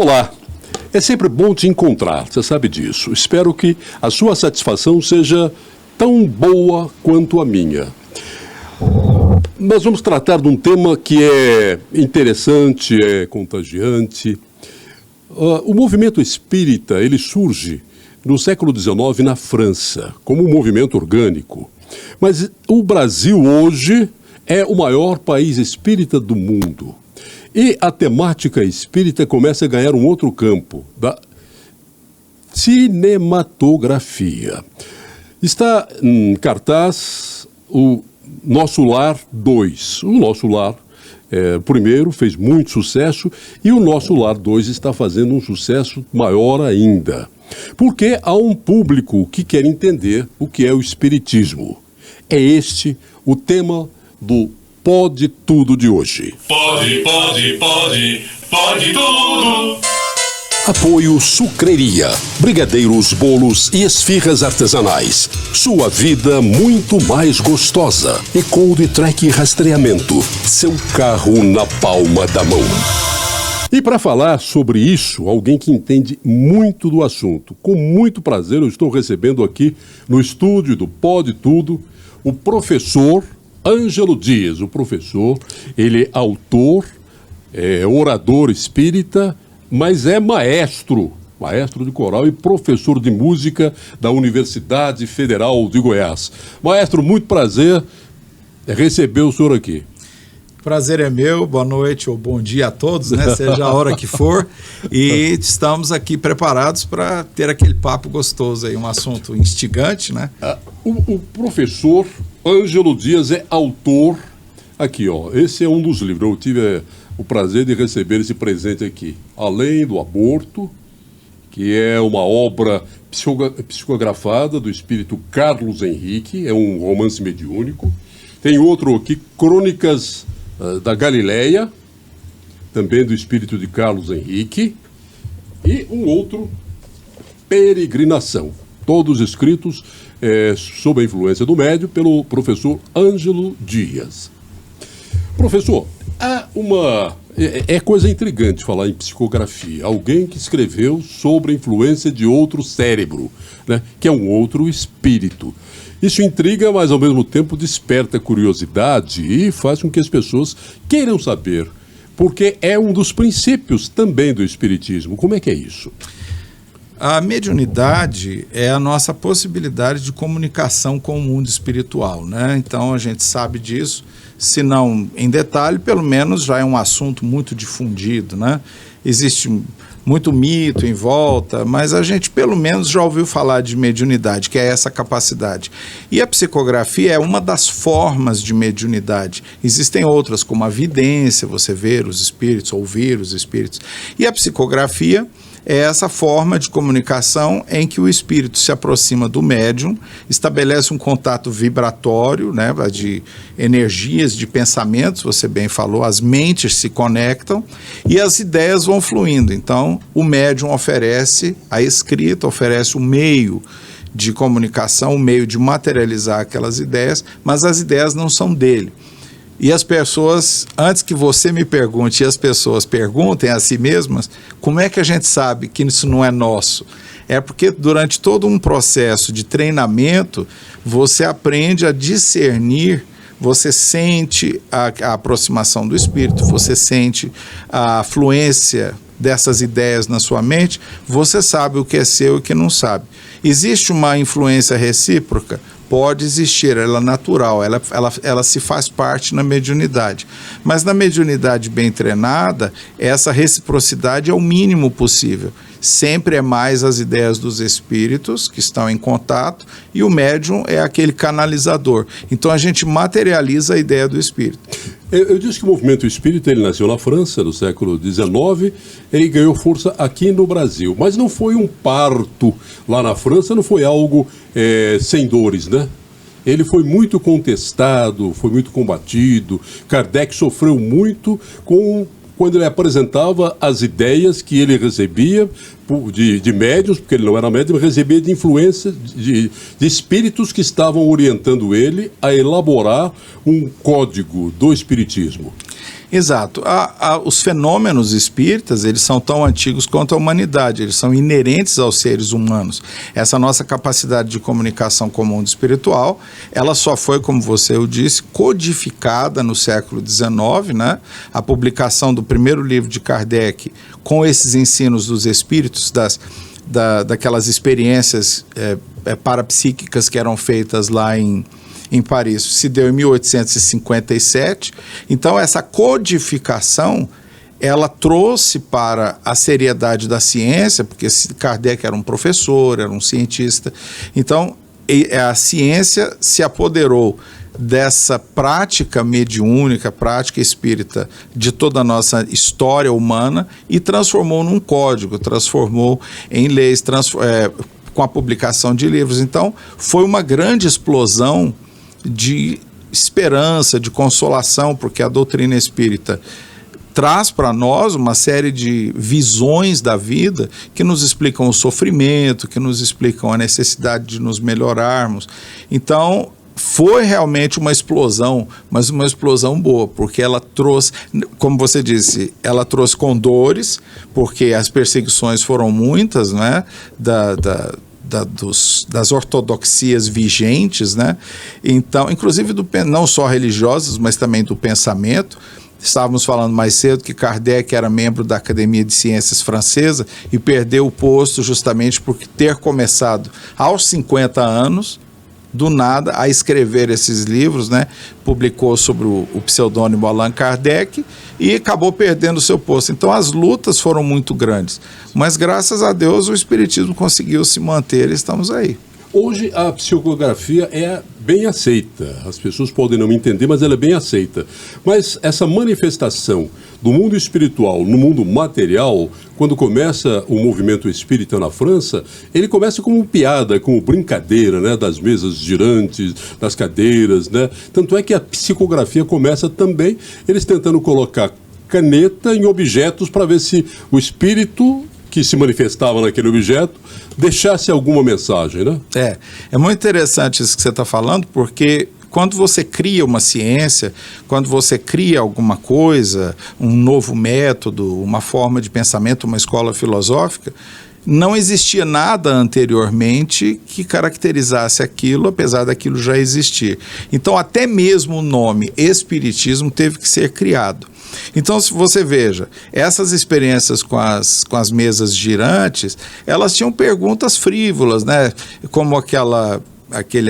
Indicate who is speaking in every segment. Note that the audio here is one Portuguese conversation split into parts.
Speaker 1: Olá, é sempre bom te encontrar, você sabe disso. Espero que a sua satisfação seja tão boa quanto a minha. Nós vamos tratar de um tema que é interessante, é contagiante. O movimento espírita, ele surge no século XIX na França, como um movimento orgânico. Mas o Brasil hoje é o maior país espírita do mundo. E a temática espírita começa a ganhar um outro campo, da cinematografia. Está em cartaz o Nosso Lar 2. O Nosso Lar primeiro fez muito sucesso e o Nosso Lar 2 está fazendo um sucesso maior ainda. Porque há um público que quer entender o que é o espiritismo. É este o tema do Pode Tudo de hoje.
Speaker 2: Pode tudo.
Speaker 1: Apoio Sucreria, brigadeiros, bolos e esfirras artesanais. Sua vida muito mais gostosa. E Cold Track Rastreamento, seu carro na palma da mão. E para falar sobre isso, alguém que entende muito do assunto, com muito prazer eu estou recebendo aqui no estúdio do Pode Tudo o professor Ângelo Dias. O professor, ele é autor, orador espírita, mas é maestro de coral e professor de música da Universidade Federal de Goiás. Maestro, muito prazer receber o senhor aqui.
Speaker 3: Prazer é meu, boa noite ou bom dia a todos, né? Seja a hora que for. E estamos aqui preparados para ter aquele papo gostoso aí, um assunto instigante, né?
Speaker 1: O professor Ângelo Dias é autor, aqui ó, esse é um dos livros, eu tive o prazer de receber esse presente aqui, Além do Aborto, que é uma obra psicografada do espírito Carlos Henrique, é um romance mediúnico. Tem outro aqui, Crônicas da Galileia, também do espírito de Carlos Henrique, e um outro, Peregrinação, todos escritos sob a influência do médium pelo professor Ângelo Dias. Professor, há uma... É coisa intrigante falar em psicografia. Alguém que escreveu sobre a influência de outro cérebro, né, que é um outro espírito. Isso intriga, mas ao mesmo tempo desperta curiosidade e faz com que as pessoas queiram saber, porque é um dos princípios também do espiritismo. Como é que é isso?
Speaker 3: A mediunidade é a nossa possibilidade de comunicação com o mundo espiritual, né? Então a gente sabe disso, se não em detalhe, pelo menos já é um assunto muito difundido, né? Existe muito mito em volta, mas a gente pelo menos já ouviu falar de mediunidade, que é essa capacidade. E a psicografia é uma das formas de mediunidade. Existem outras, como a vidência, você ver os espíritos, ouvir os espíritos. E a psicografia é essa forma de comunicação em que o espírito se aproxima do médium, estabelece um contato vibratório, né, de energias, de pensamentos, você bem falou, as mentes se conectam e as ideias vão fluindo. Então, o médium oferece a escrita, oferece o meio de comunicação, o meio de materializar aquelas ideias, mas as ideias não são dele. E as pessoas, antes que você me pergunte e as pessoas perguntem a si mesmas, como é que a gente sabe que isso não é nosso? É porque durante todo um processo de treinamento, você aprende a discernir, você sente a aproximação do espírito, você sente a fluência dessas ideias na sua mente, você sabe o que é seu e o que não sabe. Existe uma influência recíproca? Pode existir, ela é natural, ela se faz parte na mediunidade. Mas na mediunidade bem treinada, essa reciprocidade é o mínimo possível. Sempre é mais as ideias dos espíritos que estão em contato e o médium é aquele canalizador. Então a gente materializa a ideia do espírito.
Speaker 1: Eu disse que o movimento espírita ele nasceu na França no século XIX e ganhou força aqui no Brasil. Mas não foi um parto lá na França, não foi algo sem dores, né? Ele foi muito contestado, foi muito combatido. Kardec sofreu muito quando ele apresentava as ideias que ele recebia de médiuns, porque ele não era médium, ele recebia de influência de espíritos que estavam orientando ele a elaborar um código do espiritismo.
Speaker 3: Exato. Os fenômenos espíritas, eles são tão antigos quanto a humanidade, eles são inerentes aos seres humanos. Essa nossa capacidade de comunicação com o mundo espiritual, ela só foi, como você o disse, codificada no século XIX, né? A publicação do primeiro livro de Kardec com esses ensinos dos espíritos, daquelas experiências parapsíquicas que eram feitas lá em Paris, se deu em 1857. Então, essa codificação, ela trouxe para a seriedade da ciência, porque Kardec era um professor, era um cientista. Então, a ciência se apoderou dessa prática mediúnica, prática espírita de toda a nossa história humana e transformou num código, transformou em leis, com a publicação de livros. Então, foi uma grande explosão de esperança, de consolação, porque a doutrina espírita traz para nós uma série de visões da vida que nos explicam o sofrimento, que nos explicam a necessidade de nos melhorarmos. Então, foi realmente uma explosão, mas uma explosão boa, porque ela trouxe, como você disse, ela trouxe com dores, porque as perseguições foram muitas, né, das ortodoxias vigentes, né? Então, inclusive não só religiosas, mas também do pensamento. Estávamos falando mais cedo que Kardec era membro da Academia de Ciências Francesa e perdeu o posto justamente por ter começado aos 50 anos, do nada, a escrever esses livros, né? Publicou sobre o pseudônimo Allan Kardec e acabou perdendo o seu posto. Então as lutas foram muito grandes, mas graças a Deus o Espiritismo conseguiu se manter e estamos aí.
Speaker 1: Hoje a psicografia é bem aceita, as pessoas podem não entender, mas ela é bem aceita. Mas essa manifestação do mundo espiritual no mundo material, quando começa o movimento espírita na França, ele começa como piada, como brincadeira, né, das mesas girantes, das cadeiras, né? Tanto é que a psicografia começa também, eles tentando colocar caneta em objetos para ver se o espírito que se manifestava naquele objeto deixasse alguma mensagem, né?
Speaker 3: É muito interessante isso que você está falando, porque quando você cria uma ciência, quando você cria alguma coisa, um novo método, uma forma de pensamento, uma escola filosófica, não existia nada anteriormente que caracterizasse aquilo, apesar daquilo já existir. Então, até mesmo o nome Espiritismo teve que ser criado. Então, se você veja, essas experiências com as mesas girantes, elas tinham perguntas frívolas, né? Como aquela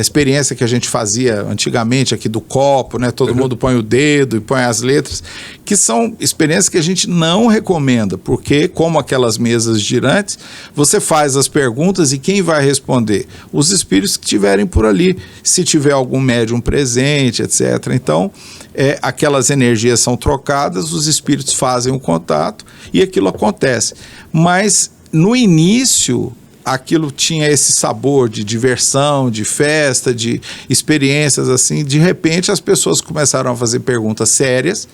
Speaker 3: experiência que a gente fazia antigamente aqui do copo, né? Todo mundo põe o dedo e põe as letras, que são experiências que a gente não recomenda, porque como aquelas mesas girantes, você faz as perguntas e quem vai responder? Os espíritos que estiverem por ali, se tiver algum médium presente, etc. Então, aquelas energias são trocadas, os espíritos fazem o contato e aquilo acontece. Mas no início aquilo tinha esse sabor de diversão, de festa, de experiências assim. De repente as pessoas começaram a fazer perguntas sérias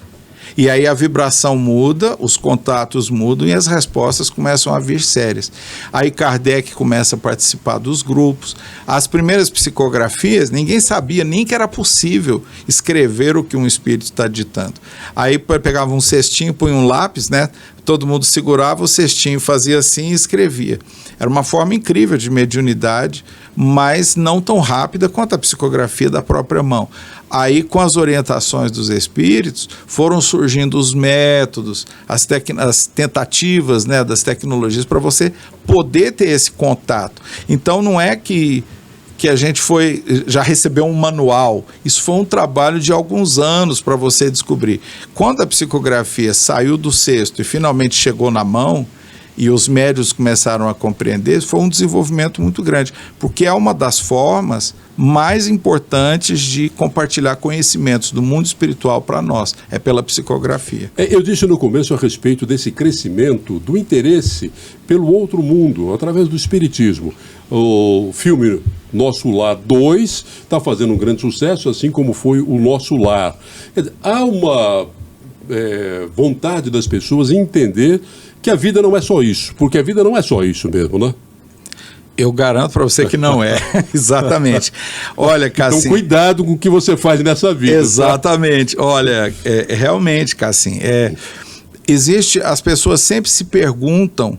Speaker 3: e aí a vibração muda, os contatos mudam e as respostas começam a vir sérias. Aí Kardec começa a participar dos grupos. As primeiras psicografias, ninguém sabia nem que era possível escrever o que um espírito está ditando. Aí pegava um cestinho, punha um lápis, né? Todo mundo segurava o cestinho, fazia assim e escrevia. Era uma forma incrível de mediunidade, mas não tão rápida quanto a psicografia da própria mão. Aí, com as orientações dos espíritos, foram surgindo os métodos, as tentativas, né, das tecnologias para você poder ter esse contato. Então, não é que a gente já recebeu um manual. Isso foi um trabalho de alguns anos para você descobrir. Quando a psicografia saiu do cesto e finalmente chegou na mão, e os médios começaram a compreender, foi um desenvolvimento muito grande, porque é uma das formas mais importantes de compartilhar conhecimentos do mundo espiritual para nós, é pela psicografia.
Speaker 1: Eu disse no começo a respeito desse crescimento do interesse pelo outro mundo, através do espiritismo. O filme Nosso Lar 2 está fazendo um grande sucesso, assim como foi o Nosso Lar. Há uma vontade das pessoas em entender que a vida não é só isso, porque a vida não é só isso mesmo, né?
Speaker 3: Eu garanto para você que não é. Exatamente. Olha, Cassim.
Speaker 1: Então, cuidado com o que você faz nessa vida.
Speaker 3: Exatamente. Tá? Olha, realmente, Cassim, existe, as pessoas sempre se perguntam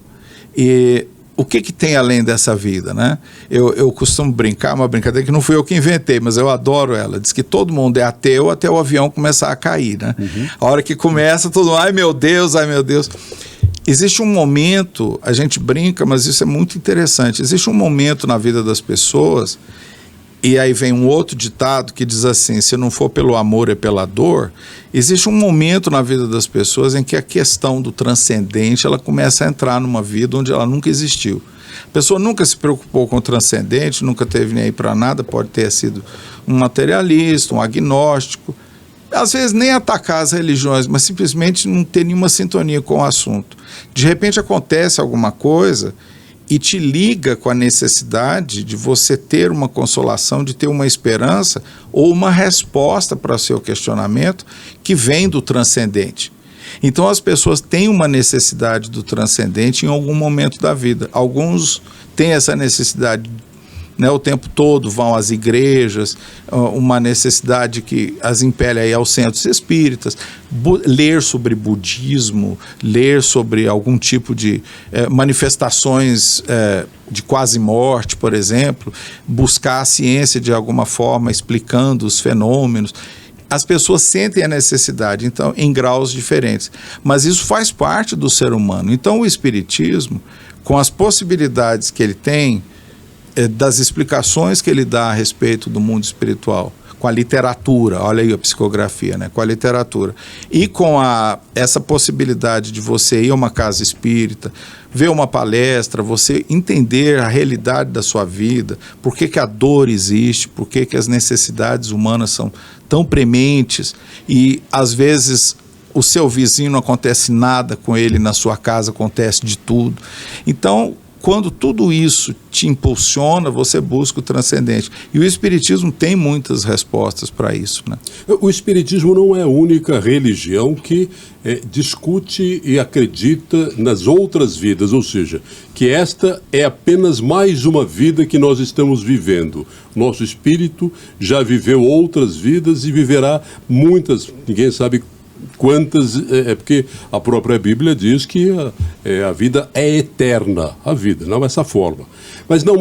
Speaker 3: o que tem além dessa vida, né? Eu costumo brincar, uma brincadeira que não fui eu que inventei, mas eu adoro ela. Diz que todo mundo é ateu até o avião começar a cair, né? Uhum. A hora que começa, todo mundo, ai meu Deus, ai meu Deus. Existe um momento, a gente brinca, mas isso é muito interessante. Existe um momento na vida das pessoas, e aí vem um outro ditado que diz assim, se não for pelo amor é pela dor. Existe um momento na vida das pessoas em que a questão do transcendente, ela começa a entrar numa vida onde ela nunca existiu. A pessoa nunca se preocupou com o transcendente, nunca teve nem aí para nada, pode ter sido um materialista, um agnóstico, às vezes nem atacar as religiões, mas simplesmente não ter nenhuma sintonia com o assunto. De repente acontece alguma coisa e te liga com a necessidade de você ter uma consolação, de ter uma esperança ou uma resposta para o seu questionamento que vem do transcendente. Então as pessoas têm uma necessidade do transcendente em algum momento da vida. Alguns têm essa necessidade, né, o tempo todo, vão às igrejas, uma necessidade que as impele aí aos centros espíritas, ler sobre budismo, ler sobre algum tipo de manifestações de quase morte, por exemplo, buscar a ciência de alguma forma, explicando os fenômenos. As pessoas sentem a necessidade, então, em graus diferentes. Mas isso faz parte do ser humano. Então, o Espiritismo, com as possibilidades que ele tem, das explicações que ele dá a respeito do mundo espiritual, com a literatura, olha aí a psicografia, né? Com a literatura, e com essa possibilidade de você ir a uma casa espírita, ver uma palestra, você entender a realidade da sua vida, por que a dor existe, por que as necessidades humanas são tão prementes, e às vezes o seu vizinho não acontece nada com ele, na sua casa acontece de tudo. Então, quando tudo isso te impulsiona, você busca o transcendente. E o Espiritismo tem muitas respostas para isso, né?
Speaker 1: O Espiritismo não é a única religião que discute e acredita nas outras vidas, ou seja, que esta é apenas mais uma vida que nós estamos vivendo. Nosso espírito já viveu outras vidas e viverá muitas, ninguém sabe quantas, porque a própria Bíblia diz que a vida é eterna, a vida, não essa forma. Mas não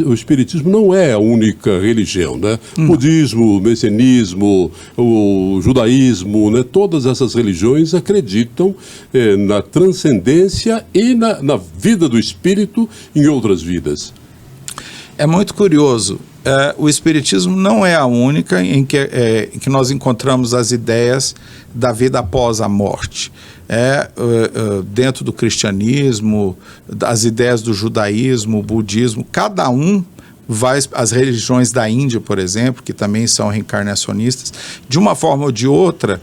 Speaker 1: o Espiritismo não é a única religião, né? Budismo, messianismo, o judaísmo, né? Todas essas religiões acreditam na transcendência e na vida do espírito em outras vidas.
Speaker 3: É muito curioso. O Espiritismo não é a única em que nós encontramos as ideias da vida após a morte. Dentro do cristianismo, as ideias do judaísmo, budismo, cada um vai, as religiões da Índia, por exemplo, que também são reencarnacionistas, de uma forma ou de outra,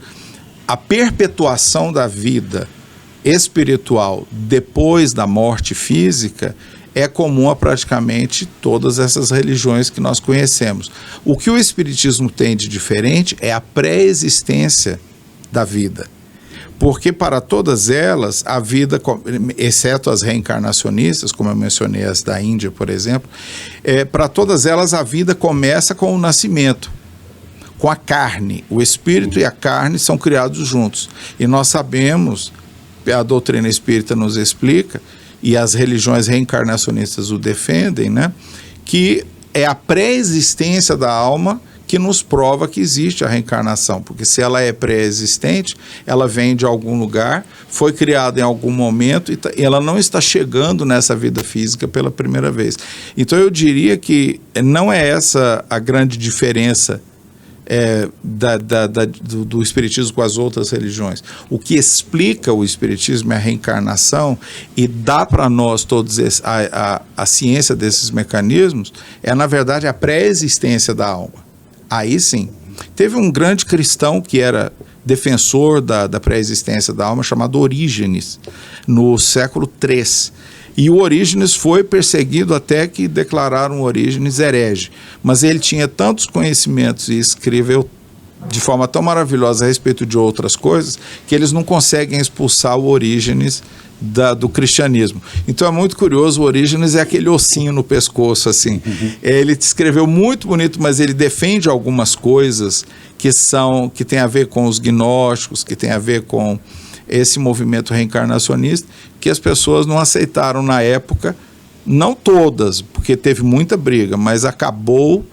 Speaker 3: a perpetuação da vida espiritual depois da morte física é comum a praticamente todas essas religiões que nós conhecemos. O que o Espiritismo tem de diferente é a pré-existência da vida. Porque para todas elas, a vida, exceto as reencarnacionistas, como eu mencionei as da Índia, por exemplo, para todas elas a vida começa com o nascimento, com a carne. O espírito e a carne são criados juntos. E nós sabemos, a doutrina espírita nos explica, e as religiões reencarnacionistas o defendem, né, que é a pré-existência da alma que nos prova que existe a reencarnação, porque se ela é pré-existente, ela vem de algum lugar, foi criada em algum momento e ela não está chegando nessa vida física pela primeira vez. Então eu diria que não é essa a grande diferença do Espiritismo com as outras religiões. O que explica o Espiritismo é a reencarnação e dá para nós todos a ciência desses mecanismos na verdade, a pré-existência da alma. Aí sim. Teve um grande cristão que era defensor da pré-existência da alma, chamado Orígenes, no século III. E o Orígenes foi perseguido até que declararam Orígenes herege. Mas ele tinha tantos conhecimentos e escreveu de forma tão maravilhosa a respeito de outras coisas que eles não conseguem expulsar o Orígenes do cristianismo. Então é muito curioso, o Orígenes é aquele ossinho no pescoço, assim. Ele escreveu muito bonito, mas ele defende algumas coisas que tem a ver com os gnósticos, que tem a ver com esse movimento reencarnacionista, que as pessoas não aceitaram na época, não todas, porque teve muita briga, mas acabou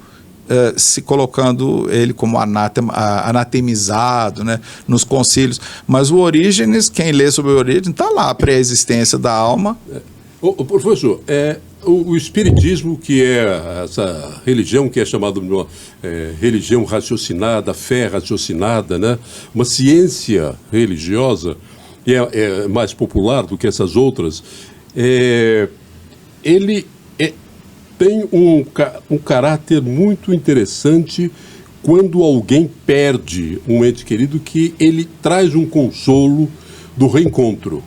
Speaker 3: se colocando ele como anatemizado, né, nos concílios. Mas o Orígenes, quem lê sobre o Orígenes, está lá, a pré-existência da alma.
Speaker 1: Professor, o espiritismo, que é essa religião que é chamada de uma religião raciocinada, fé raciocinada, né, uma ciência religiosa, que é mais popular do que essas outras, ele tem um caráter muito interessante quando alguém perde um ente querido, que ele traz um consolo do reencontro.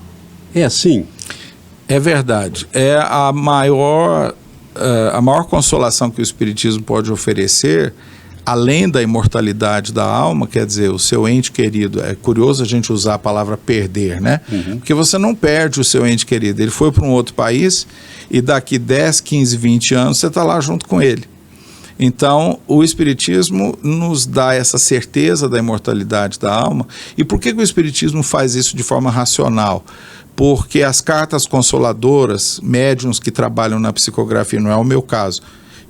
Speaker 1: É assim?
Speaker 3: É verdade. É a maior consolação que o Espiritismo pode oferecer, além da imortalidade da alma, quer dizer, o seu ente querido. É curioso a gente usar a palavra perder, né? Porque você não perde o seu ente querido. Ele foi para um outro país e daqui 10, 15, 20 anos você está lá junto com ele. Então, o Espiritismo nos dá essa certeza da imortalidade da alma. E por que o Espiritismo faz isso de forma racional? Porque as cartas consoladoras, médiuns que trabalham na psicografia, não é o meu caso,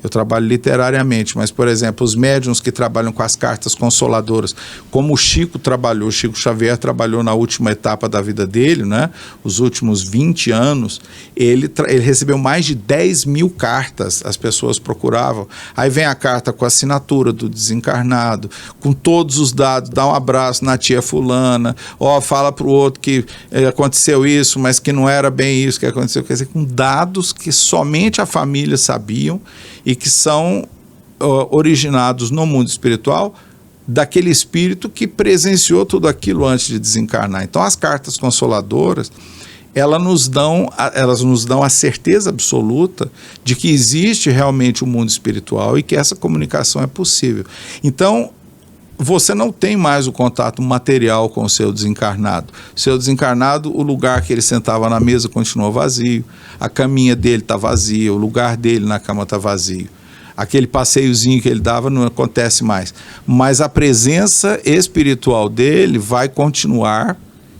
Speaker 3: eu trabalho literariamente, mas, por exemplo, os médiuns que trabalham com as cartas consoladoras, como o Chico Xavier trabalhou na última etapa da vida dele, né? Os últimos 20 anos, ele recebeu mais de 10 mil cartas, as pessoas procuravam. Aí vem a carta com a assinatura do desencarnado, com todos os dados, dá um abraço na tia fulana, fala para o outro que aconteceu isso, mas que não era bem isso que aconteceu, quer dizer, com dados que somente a família sabiam e que são originados no mundo espiritual daquele espírito que presenciou tudo aquilo antes de desencarnar. Então, as cartas consoladoras, elas nos dão a certeza absoluta de que existe realmente um mundo espiritual e que essa comunicação é possível. Então, você não tem mais o contato material com o seu desencarnado. O seu desencarnado, o lugar que ele sentava na mesa continua vazio, a caminha dele está vazia, o lugar dele na cama está vazio. Aquele passeiozinho que ele dava não acontece mais. Mas a presença espiritual dele vai continuar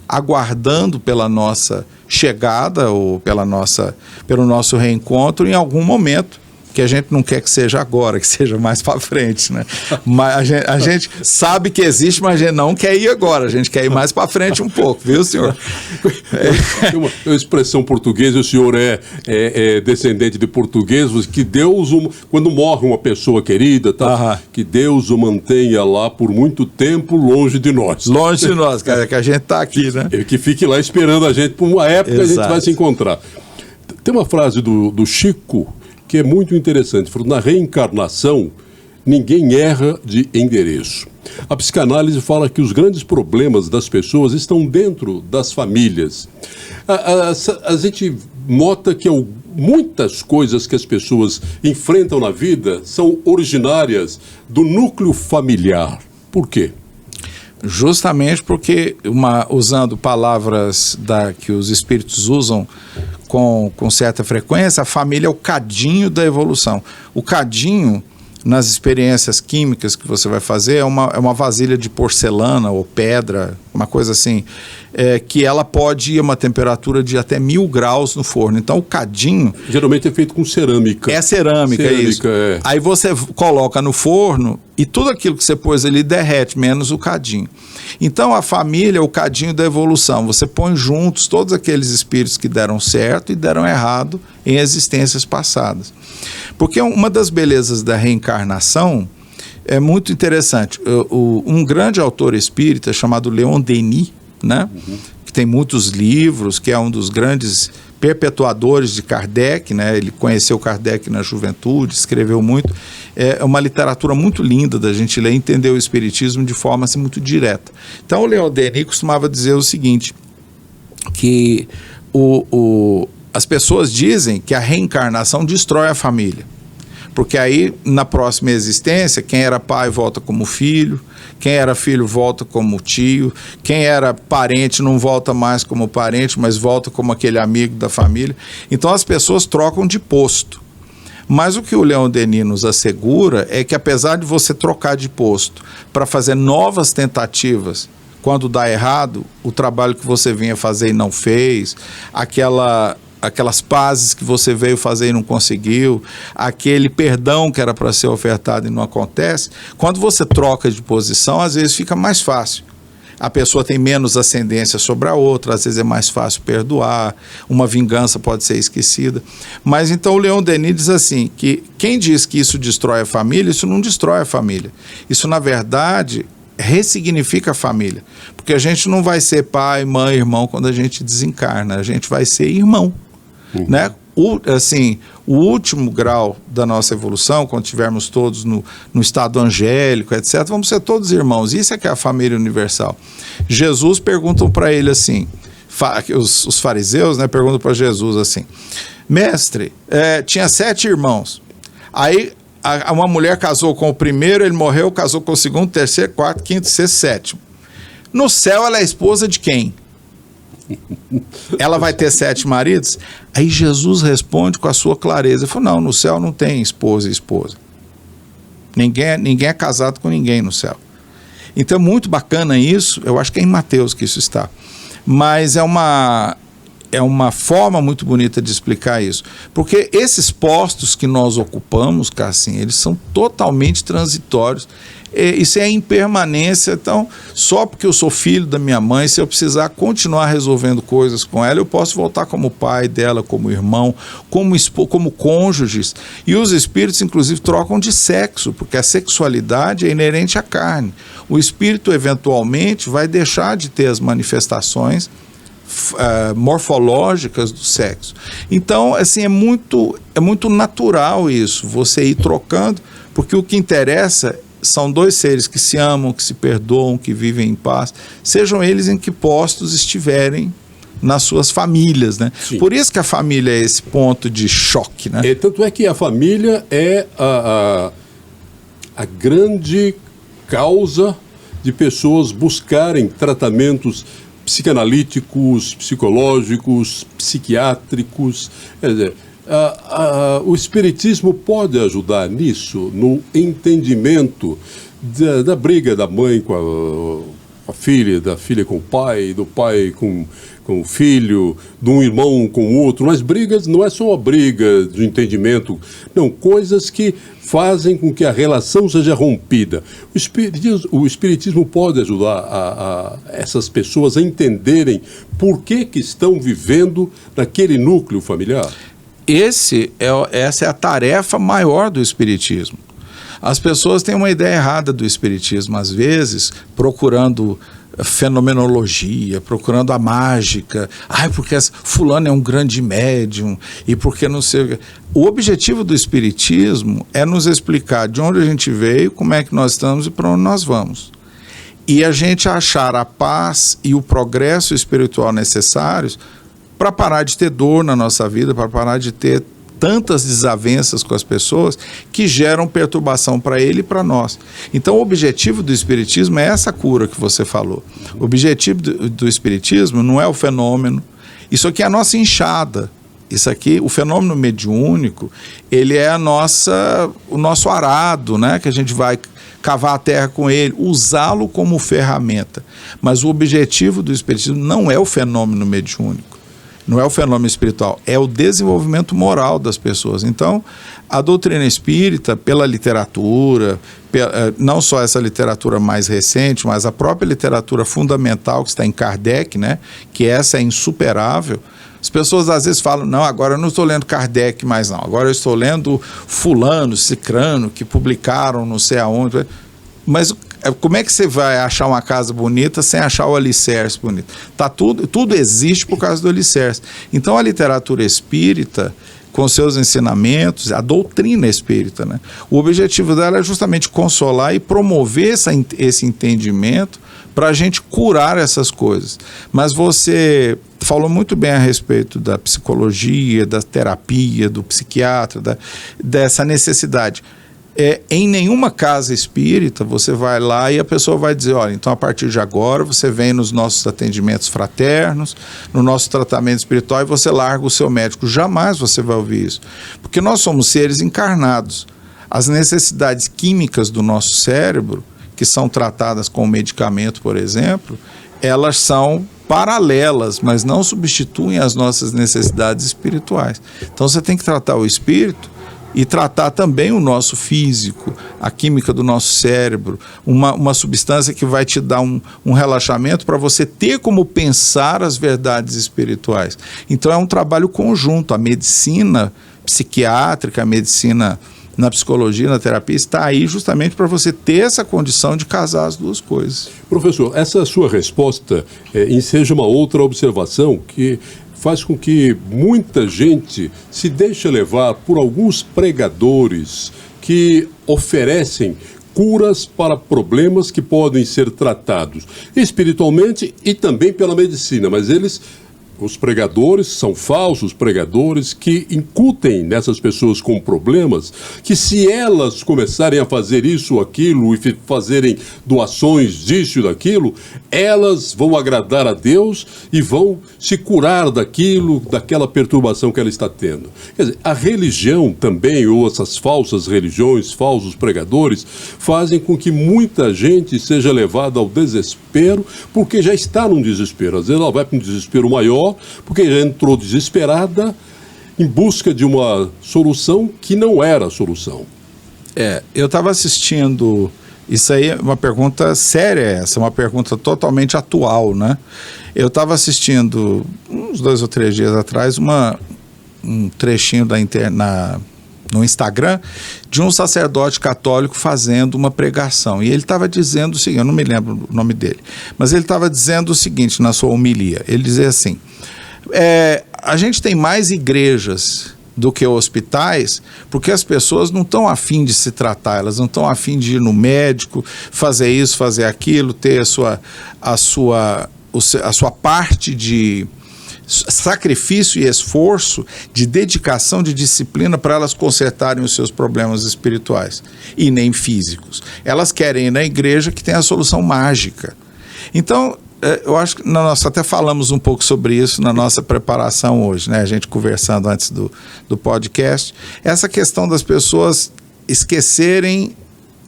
Speaker 3: aguardando pela nossa chegada ou pelo nosso reencontro em algum momento, que a gente não quer que seja agora, que seja mais para frente, né? Mas a gente sabe que existe, mas a gente não quer ir agora, a gente quer ir mais para frente um pouco, viu, senhor?
Speaker 1: Tem uma expressão portuguesa, o senhor é descendente de portugueses, que Deus, quando morre uma pessoa querida, tá, que Deus o mantenha lá por muito tempo longe de nós.
Speaker 3: Longe de nós, cara, que a gente está aqui, né?
Speaker 1: Que fique lá esperando a gente, por uma época. Exato. A gente vai se encontrar. Tem uma frase do Chico que é muito interessante. Na reencarnação, ninguém erra de endereço. A psicanálise fala que os grandes problemas das pessoas estão dentro das famílias. A gente nota que muitas coisas que as pessoas enfrentam na vida são originárias do núcleo familiar. Por quê?
Speaker 3: Justamente porque, usando palavras que os espíritos usam com certa frequência, a família é o cadinho da evolução. O cadinho, nas experiências químicas que você vai fazer, é uma vasilha de porcelana ou pedra, uma coisa assim, que ela pode ir a uma temperatura de até 1000 graus no forno. Então, o cadinho...
Speaker 1: Geralmente é feito com cerâmica.
Speaker 3: É cerâmica, é isso. Aí você coloca no forno e tudo aquilo que você pôs ali derrete, menos o cadinho. Então, a família é o cadinho da evolução. Você põe juntos todos aqueles espíritos que deram certo e deram errado em existências passadas. Porque uma das belezas da reencarnação é muito interessante. Um grande autor espírita chamado Leon Denis, né? Que tem muitos livros, que é um dos grandes perpetuadores de Kardec, né? Ele conheceu Kardec na juventude, escreveu muito. É uma literatura muito linda da gente ler e entender o espiritismo de forma assim, muito direta. Então, o Leon Denis costumava dizer o seguinte, que as pessoas dizem que a reencarnação destrói a família. Porque aí, na próxima existência, quem era pai volta como filho, quem era filho volta como tio, quem era parente não volta mais como parente, mas volta como aquele amigo da família. Então as pessoas trocam de posto. Mas o que o Leon Denis nos assegura é que, apesar de você trocar de posto para fazer novas tentativas, quando dá errado, o trabalho que você vinha fazer e não fez, aquelas pazes que você veio fazer e não conseguiu, aquele perdão que era para ser ofertado e não acontece, quando você troca de posição, às vezes fica mais fácil. A pessoa tem menos ascendência sobre a outra, às vezes é mais fácil perdoar, uma vingança pode ser esquecida. Mas então o Leon Denis diz assim, que quem diz que isso destrói a família, isso não destrói a família. Isso, na verdade, ressignifica a família. Porque a gente não vai ser pai, mãe, irmão quando a gente desencarna, a gente vai ser irmão. Né? O último grau da nossa evolução, quando estivermos todos no estado angélico, etc., vamos ser todos irmãos. Isso é que é a família universal. Jesus perguntam para ele assim, os fariseus, né, perguntam para Jesus assim, mestre, tinha 7 irmãos, aí uma mulher casou com o primeiro, ele morreu, casou com o segundo, terceiro, quarto, quinto, sexto, sétimo. No céu ela é esposa de quem? Ela vai ter 7 maridos? Aí Jesus responde com a sua clareza. Ele falou, não, no céu não tem esposa e esposa. Ninguém é casado com ninguém no céu. Então é muito bacana isso, eu acho que é em Mateus que isso está. Mas é uma forma muito bonita de explicar isso. Porque esses postos que nós ocupamos, Cassim, eles são totalmente transitórios. Isso é impermanência. Então, só porque eu sou filho da minha mãe, se eu precisar continuar resolvendo coisas com ela, eu posso voltar como pai dela, como irmão, como cônjuges. E os espíritos, inclusive, trocam de sexo, porque a sexualidade é inerente à carne. O espírito, eventualmente, vai deixar de ter as manifestações morfológicas do sexo. Então, assim, é muito natural isso, você ir trocando, porque o que interessa são 2 seres que se amam, que se perdoam, que vivem em paz, sejam eles em que postos estiverem nas suas famílias, né? Por isso que a família é esse ponto de choque, né?
Speaker 1: Tanto é que a família é a grande causa de pessoas buscarem tratamentos psicanalíticos, psicológicos, psiquiátricos. Quer dizer, o Espiritismo pode ajudar nisso, no entendimento da briga da mãe com a filha, da filha com o pai, do pai com o filho, de um irmão com o outro. Mas brigas não é só uma briga de entendimento, não, coisas que fazem com que a relação seja rompida. O Espiritismo pode ajudar essas pessoas a entenderem por que estão vivendo naquele núcleo familiar.
Speaker 3: Essa é a tarefa maior do Espiritismo. As pessoas têm uma ideia errada do Espiritismo, às vezes, procurando fenomenologia, procurando a mágica. Porque fulano é um grande médium, e porque não sei... O objetivo do Espiritismo é nos explicar de onde a gente veio, como é que nós estamos e para onde nós vamos. E a gente achar a paz e o progresso espiritual necessários para parar de ter dor na nossa vida, para parar de ter tantas desavenças com as pessoas que geram perturbação para ele e para nós. Então o objetivo do Espiritismo é essa cura que você falou. O objetivo do Espiritismo não é o fenômeno, isso aqui é a nossa enxada. Isso aqui, o fenômeno mediúnico, ele é o nosso arado, né? Que a gente vai cavar a terra com ele, usá-lo como ferramenta. Mas o objetivo do Espiritismo não é o fenômeno mediúnico. Não é o fenômeno espiritual, é o desenvolvimento moral das pessoas. Então, a doutrina espírita, pela literatura, não só essa literatura mais recente, mas a própria literatura fundamental que está em Kardec, né, que essa é insuperável. As pessoas às vezes falam, não, agora eu não estou lendo Kardec mais não, agora eu estou lendo fulano, cicrano, que publicaram não sei aonde. Mas como é que você vai achar uma casa bonita sem achar o alicerce bonito? Tudo existe por causa do alicerce. Então a literatura espírita, com seus ensinamentos, a doutrina espírita, né? O objetivo dela é justamente consolar e promover esse entendimento para a gente curar essas coisas. Mas você falou muito bem a respeito da psicologia, da terapia, do psiquiatra, dessa necessidade. Em nenhuma casa espírita você vai lá e a pessoa vai dizer, olha, então a partir de agora você vem nos nossos atendimentos fraternos, no nosso tratamento espiritual e você larga o seu médico. Jamais você vai ouvir isso, porque nós somos seres encarnados. As necessidades químicas do nosso cérebro, que são tratadas com medicamento, por exemplo, elas são paralelas, mas não substituem as nossas necessidades espirituais. Então você tem que tratar o espírito e tratar também o nosso físico, a química do nosso cérebro, uma substância que vai te dar um relaxamento para você ter como pensar as verdades espirituais. Então é um trabalho conjunto, a medicina psiquiátrica, a medicina na psicologia, na terapia, está aí justamente para você ter essa condição de casar as duas coisas.
Speaker 1: Professor, essa sua resposta enseja uma outra observação que faz com que muita gente se deixe levar por alguns pregadores que oferecem curas para problemas que podem ser tratados espiritualmente e também pela medicina, mas os pregadores são falsos pregadores que incutem nessas pessoas com problemas que, se elas começarem a fazer isso ou aquilo e fazerem doações disso e daquilo, elas vão agradar a Deus e vão se curar daquela perturbação que ela está tendo. Quer dizer, a religião também, ou essas falsas religiões, falsos pregadores, fazem com que muita gente seja levada ao desespero, porque já está num desespero. Às vezes ela vai para um desespero maior, porque já entrou desesperada em busca de uma solução que não era a solução.
Speaker 3: Eu estava assistindo, isso aí é uma pergunta séria, essa é uma pergunta totalmente atual, né? Eu estava assistindo, uns 2 ou 3 dias atrás, um trechinho no Instagram, de um sacerdote católico fazendo uma pregação. E ele estava dizendo o seguinte, eu não me lembro o nome dele, mas ele estava dizendo o seguinte na sua homilia. Ele dizia assim, a gente tem mais igrejas do que hospitais, porque as pessoas não estão a fim de se tratar, elas não estão a fim de ir no médico, fazer isso, fazer aquilo, ter a sua parte de sacrifício e esforço, de dedicação, de disciplina para elas consertarem os seus problemas espirituais e nem físicos. Elas querem ir na igreja que tem a solução mágica. Então, eu acho que nós até falamos um pouco sobre isso na nossa preparação hoje, né? A gente conversando antes do podcast. Essa questão das pessoas esquecerem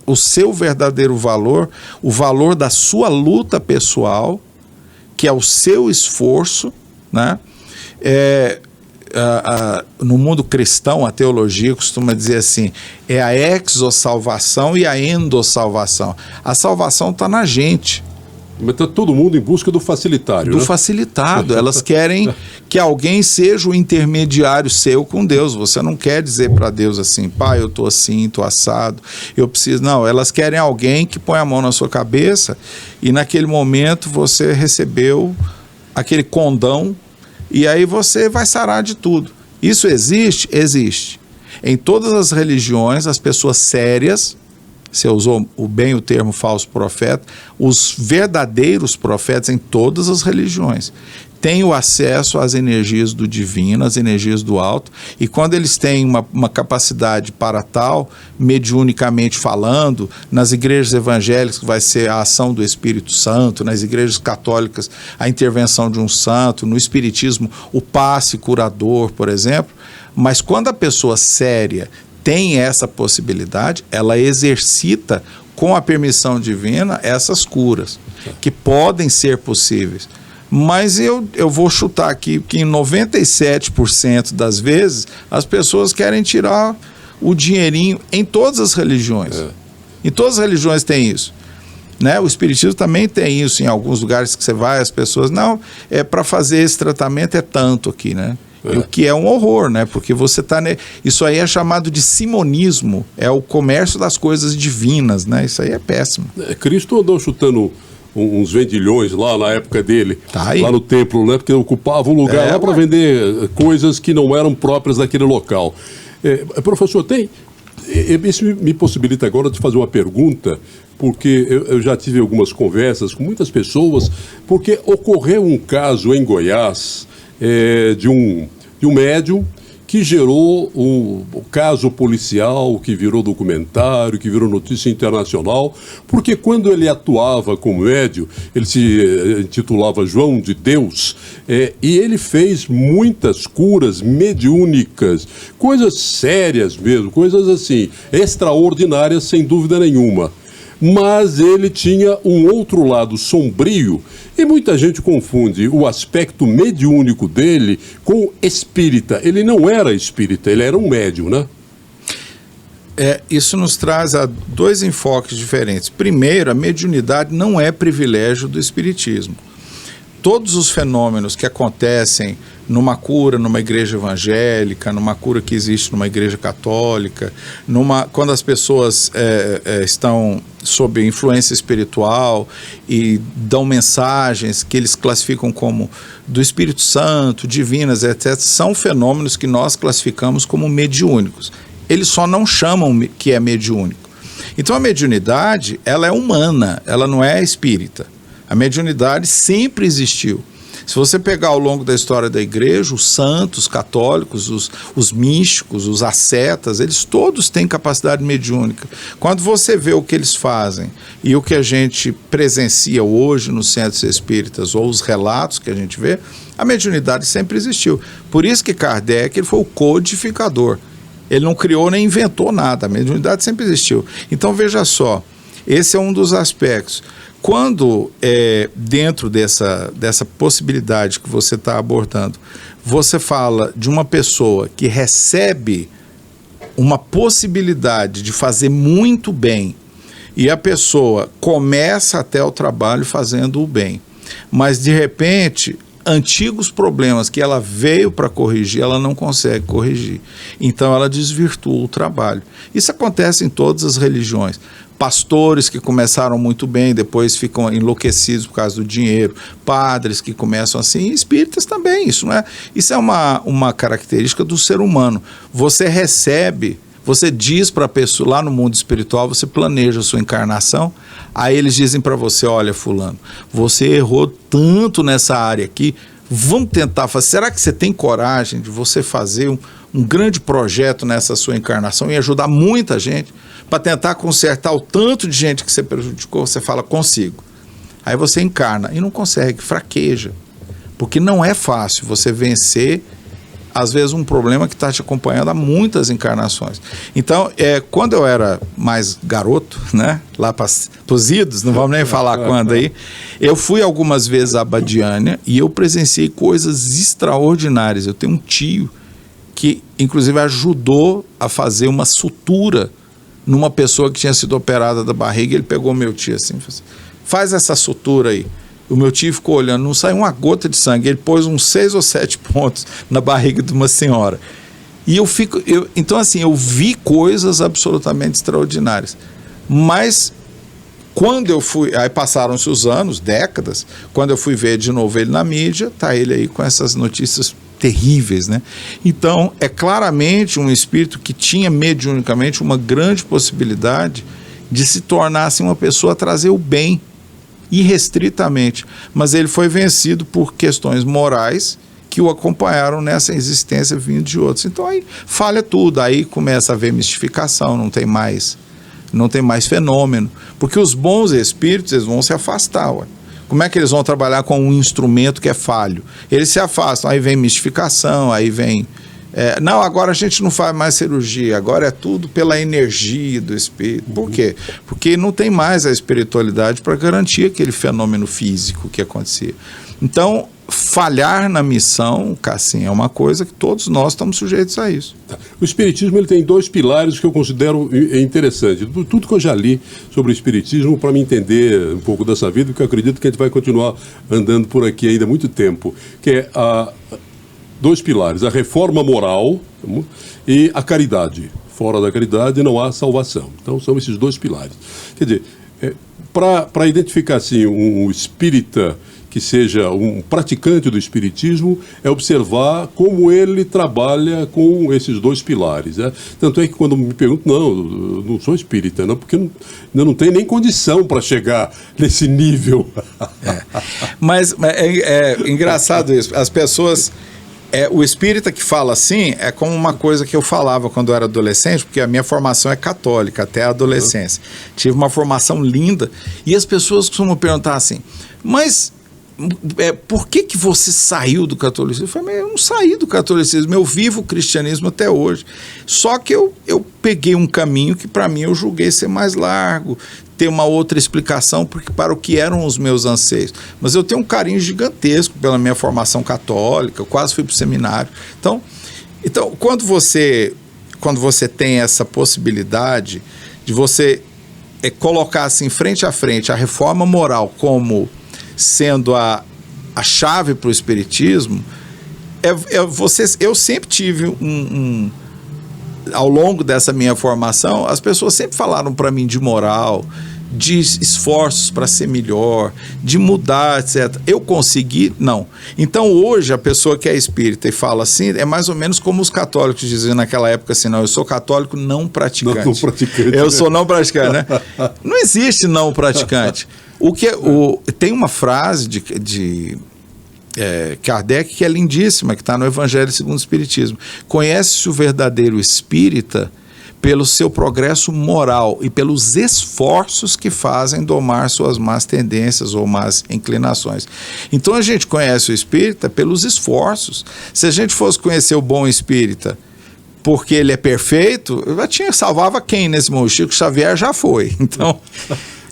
Speaker 3: o seu verdadeiro valor, o valor da sua luta pessoal, que é o seu esforço, né? No mundo cristão, a teologia costuma dizer assim, é a exossalvação e a endossalvação. A salvação está na gente.
Speaker 1: Mas está todo mundo em busca do facilitário,
Speaker 3: do facilitado. Elas querem que alguém seja o intermediário seu com Deus. Você não quer dizer para Deus assim, pai, eu estou assim, estou assado, eu preciso. Não, elas querem alguém que põe a mão na sua cabeça e naquele momento você recebeu aquele condão e aí você vai sarar de tudo. Isso existe? Existe. Em todas as religiões, as pessoas sérias, você usou bem o termo falso profeta, os verdadeiros profetas em todas as religiões têm o acesso às energias do divino, às energias do alto, e quando eles têm uma capacidade para tal, mediunicamente falando, nas igrejas evangélicas vai ser a ação do Espírito Santo, nas igrejas católicas a intervenção de um santo, no espiritismo o passe curador, por exemplo, mas quando a pessoa séria tem essa possibilidade, ela exercita com a permissão divina essas curas, que podem ser possíveis. Mas eu vou chutar aqui que em 97% das vezes as pessoas querem tirar o dinheirinho em todas as religiões. Em todas as religiões tem isso. Né? O espiritismo também tem isso em alguns lugares que você vai, as pessoas, não, para fazer esse tratamento é tanto aqui, né? O que é um horror, né? Porque você está... Isso aí é chamado de simonismo, é o comércio das coisas divinas, né? Isso aí é péssimo.
Speaker 1: Cristo andou chutando uns vendilhões lá na época dele,
Speaker 3: Tá aí.
Speaker 1: lá no templo, né? Porque ocupava um lugar lá para vender coisas que não eram próprias daquele local. Professor, isso me possibilita agora de fazer uma pergunta, porque eu já tive algumas conversas com muitas pessoas, porque ocorreu um caso em Goiás de um médium que gerou um caso policial, que virou documentário, que virou notícia internacional, porque quando ele atuava como médium, ele se intitulava João de Deus, e ele fez muitas curas mediúnicas, coisas sérias mesmo, coisas assim, extraordinárias sem dúvida nenhuma. Mas ele tinha um outro lado sombrio, e muita gente confunde o aspecto mediúnico dele com espírita. Ele não era espírita, ele era um médium, né?
Speaker 3: Isso nos traz a dois enfoques diferentes. Primeiro, a mediunidade não é privilégio do espiritismo. Todos os fenômenos que acontecem numa cura numa igreja evangélica, numa cura que existe numa igreja católica, quando as pessoas estão sob influência espiritual e dão mensagens que eles classificam como do Espírito Santo, divinas, etc., são fenômenos que nós classificamos como mediúnicos. Eles só não chamam que é mediúnico. Então a mediunidade, ela é humana, ela não é espírita. A mediunidade sempre existiu. Se você pegar ao longo da história da igreja, os santos católicos, os místicos, os ascetas, eles todos têm capacidade mediúnica. Quando você vê o que eles fazem e o que a gente presencia hoje nos centros espíritas, ou os relatos que a gente vê, a mediunidade sempre existiu. Por isso que Kardec ele foi o codificador. Ele não criou nem inventou nada, a mediunidade sempre existiu. Então veja só, esse é um dos aspectos. Quando, dentro dessa possibilidade que você está abordando, você fala de uma pessoa que recebe uma possibilidade de fazer muito bem e a pessoa começa até o trabalho fazendo o bem, mas de repente antigos problemas que ela veio para corrigir, ela não consegue corrigir, então ela desvirtua o trabalho. Isso acontece em todas as religiões. Pastores que começaram muito bem, depois ficam enlouquecidos por causa do dinheiro, padres que começam assim, e espíritas também, isso é uma característica do ser humano. Você recebe, você diz para a pessoa, lá no mundo espiritual, você planeja a sua encarnação, aí eles dizem para você, olha fulano, você errou tanto nessa área aqui, vamos tentar fazer, será que você tem coragem de você fazer um grande projeto nessa sua encarnação e ajudar muita gente, para tentar consertar o tanto de gente que você prejudicou? Você fala, consigo. Aí você encarna e não consegue, fraqueja. Porque não é fácil você vencer, às vezes, um problema que está te acompanhando há muitas encarnações. Então, quando eu era mais garoto, né, lá para os idos, não vamos nem falar quando aí, eu fui algumas vezes a Abadiânia e eu presenciei coisas extraordinárias. Eu tenho um tio que, inclusive, ajudou a fazer uma sutura numa pessoa que tinha sido operada da barriga. Ele pegou meu tio assim, faz essa sutura aí. O meu tio ficou olhando, não saiu uma gota de sangue. Ele pôs uns 6 ou 7 pontos na barriga de uma senhora. E então assim, eu vi coisas absolutamente extraordinárias. Mas quando eu fui, aí passaram-se os anos, décadas, quando eu fui ver de novo ele na mídia, tá ele aí com essas notícias terríveis, né? Então, é claramente um espírito que tinha mediunicamente uma grande possibilidade de se tornar assim, uma pessoa a trazer o bem, irrestritamente, mas ele foi vencido por questões morais que o acompanharam nessa existência vindo de outros. Então aí falha tudo, aí começa a haver mistificação, não tem mais fenômeno, porque os bons espíritos eles vão se afastar, ué. Como é que eles vão trabalhar com um instrumento que é falho? Eles se afastam, aí vem mistificação, aí vem... não, agora a gente não faz mais cirurgia, agora é tudo pela energia do espírito. Por quê? Porque não tem mais a espiritualidade para garantir aquele fenômeno físico que acontecia. Então, falhar na missão, Cassim, é uma coisa que todos nós estamos sujeitos a isso.
Speaker 1: O espiritismo ele tem 2 pilares que eu considero interessantes. Tudo que eu já li sobre o espiritismo, para me entender um pouco dessa vida, porque eu acredito que a gente vai continuar andando por aqui ainda há muito tempo, que é 2 pilares, a reforma moral e a caridade. Fora da caridade não há salvação. Então são esses 2 pilares. Quer dizer, para identificar assim, um espírita que seja um praticante do espiritismo, é observar como ele trabalha com esses dois pilares. Né? Tanto é que quando me perguntam, não, eu não sou espírita, não, porque ainda não tem nem condição para chegar nesse nível.
Speaker 3: Mas é engraçado isso. As pessoas... o espírita que fala assim é como uma coisa que eu falava quando eu era adolescente, porque a minha formação é católica até a adolescência. Tive uma formação linda e as pessoas costumam perguntar assim, mas por que você saiu do catolicismo? Eu falei, eu não saí do catolicismo, eu vivo o cristianismo até hoje. Só que eu peguei um caminho que para mim eu julguei ser mais largo, ter uma outra explicação para o que eram os meus anseios. Mas eu tenho um carinho gigantesco pela minha formação católica, eu quase fui para o seminário. Então quando você tem essa possibilidade de você colocar assim frente a frente a reforma moral como sendo a chave para o espiritismo, eu sempre tive ao longo dessa minha formação, as pessoas sempre falaram para mim de moral, de esforços para ser melhor, de mudar, etc. Eu consegui? Não. Então hoje a pessoa que é espírita e fala assim, é mais ou menos como os católicos diziam naquela época assim, não, eu sou católico não praticante.
Speaker 1: Não praticante.
Speaker 3: Eu sou não praticante, né? Não existe não praticante. Tem uma frase de Kardec que é lindíssima, que está no Evangelho segundo o Espiritismo. Conhece-se o verdadeiro espírita pelo seu progresso moral e pelos esforços que fazem domar suas más tendências ou más inclinações. Então a gente conhece o espírita pelos esforços. Se a gente fosse conhecer o bom espírita porque ele é perfeito, eu já salvava quem nesse mundo? Chico Xavier já foi. Então...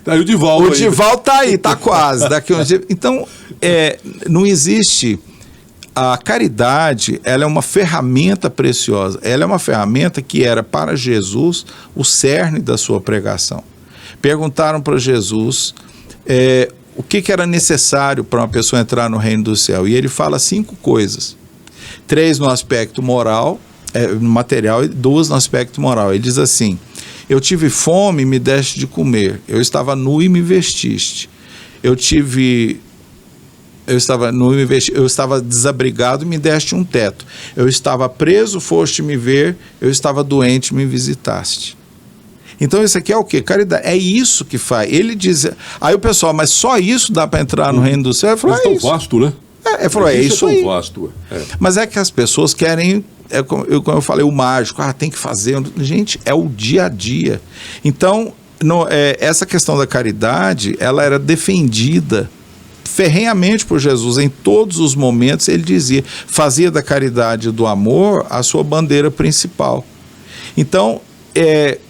Speaker 1: Aí o Divaldo
Speaker 3: está aí, está quase. Daqui uns dias. Então, não existe... A caridade, ela é uma ferramenta preciosa. Ela é uma ferramenta que era para Jesus o cerne da sua pregação. Perguntaram para Jesus o que era necessário para uma pessoa entrar no reino do céu. E ele fala 5 coisas. 3 no aspecto moral, material, e 2 no aspecto moral. Ele diz assim: eu tive fome e me deste de comer. Eu estava nu e me vestiste. Eu estava desabrigado e me deste um teto. Eu estava preso, foste me ver. Eu estava doente, me visitaste. Então isso aqui é o quê? Caridade. É isso que faz. Ele diz... Aí o pessoal, mas só isso dá para entrar no reino do céu? Ele falou,
Speaker 1: mas é tão vasto, né?
Speaker 3: Ele falou, isso aí.
Speaker 1: Vasto,
Speaker 3: Mas é que as pessoas querem... como eu falei, o mágico. Tem que fazer. Gente, é o dia a dia. Então, essa questão da caridade, ela era defendida ferrenhamente por Jesus em todos os momentos. Ele dizia, fazia da caridade e do amor a sua bandeira principal. Então,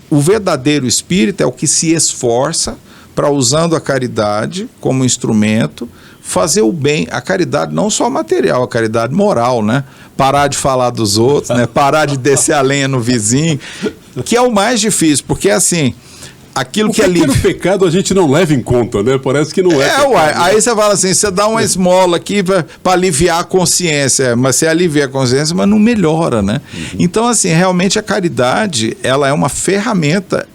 Speaker 3: o verdadeiro espírita é o que se esforça para, usando a caridade como instrumento, fazer o bem, a caridade não só material, a caridade moral, né? Parar de falar dos outros, né? Parar de descer a lenha no vizinho, que é o mais difícil, porque assim... Aquilo que é livre.
Speaker 1: O pecado a gente não leva em conta, né? Parece que não é.
Speaker 3: Aí você fala assim, você dá uma esmola aqui para aliviar a consciência, mas você alivia a consciência, mas não melhora, né? Então, assim, realmente a caridade, ela é uma ferramenta,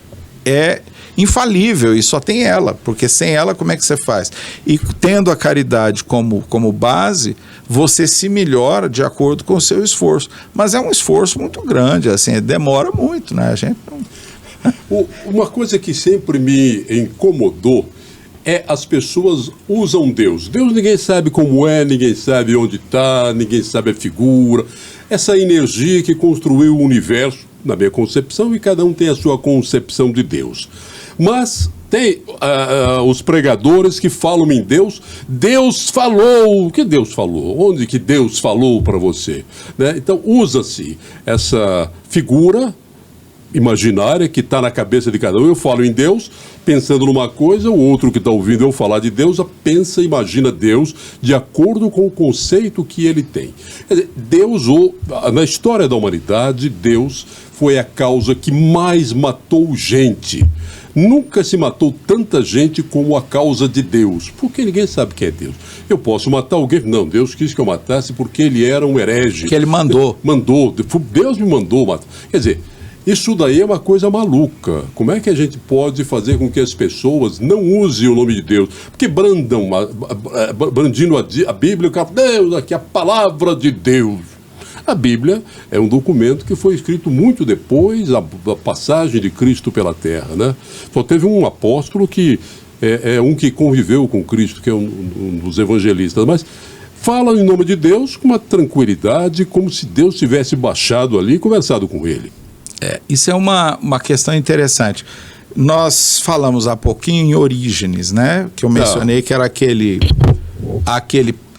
Speaker 3: infalível, e só tem ela, porque sem ela como é que você faz? E tendo a caridade como base, você se melhora de acordo com o seu esforço. Mas é um esforço muito grande, assim, demora muito, né? A gente não...
Speaker 1: Uma coisa que sempre me incomodou é as pessoas usam Deus. Deus ninguém sabe como é, ninguém sabe onde está, ninguém sabe a figura. Essa energia que construiu o universo, na minha concepção, e cada um tem a sua concepção de Deus. Mas tem os pregadores que falam em Deus. Deus falou. O que Deus falou? Onde que Deus falou para você? Né? Então usa-se essa figura imaginária que está na cabeça de cada um. Eu falo em Deus pensando numa coisa, o outro que está ouvindo eu falar de Deus pensa, imagina Deus de acordo com o conceito que ele tem. Quer dizer, na história da humanidade, Deus foi a causa que mais matou gente. Nunca se matou tanta gente como a causa de Deus, porque ninguém sabe quem é Deus. Eu posso matar alguém? Não, Deus quis que eu matasse porque ele era um herege.
Speaker 3: Que ele mandou.
Speaker 1: Deus me mandou matar. Quer dizer, Isso daí é uma coisa maluca. Como é que a gente pode fazer com que as pessoas não usem o nome de Deus? Porque brandindo a Bíblia, o cara, Deus, aqui a palavra de Deus. A Bíblia é um documento que foi escrito muito depois da passagem de Cristo pela Terra, né? Só teve um apóstolo que é um que conviveu com Cristo, que é um dos evangelistas, mas fala em nome de Deus com uma tranquilidade, como se Deus tivesse baixado ali e conversado com ele.
Speaker 3: Isso é uma questão interessante. Nós falamos há pouquinho em Orígenes, né? Que eu mencionei que era aquele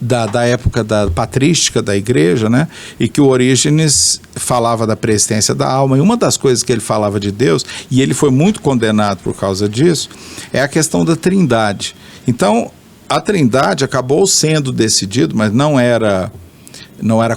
Speaker 3: da época da patrística da igreja, né? E que o Orígenes falava da preexistência da alma. E uma das coisas que ele falava de Deus, e ele foi muito condenado por causa disso, é a questão da trindade. Então, a trindade acabou sendo decidido, mas não era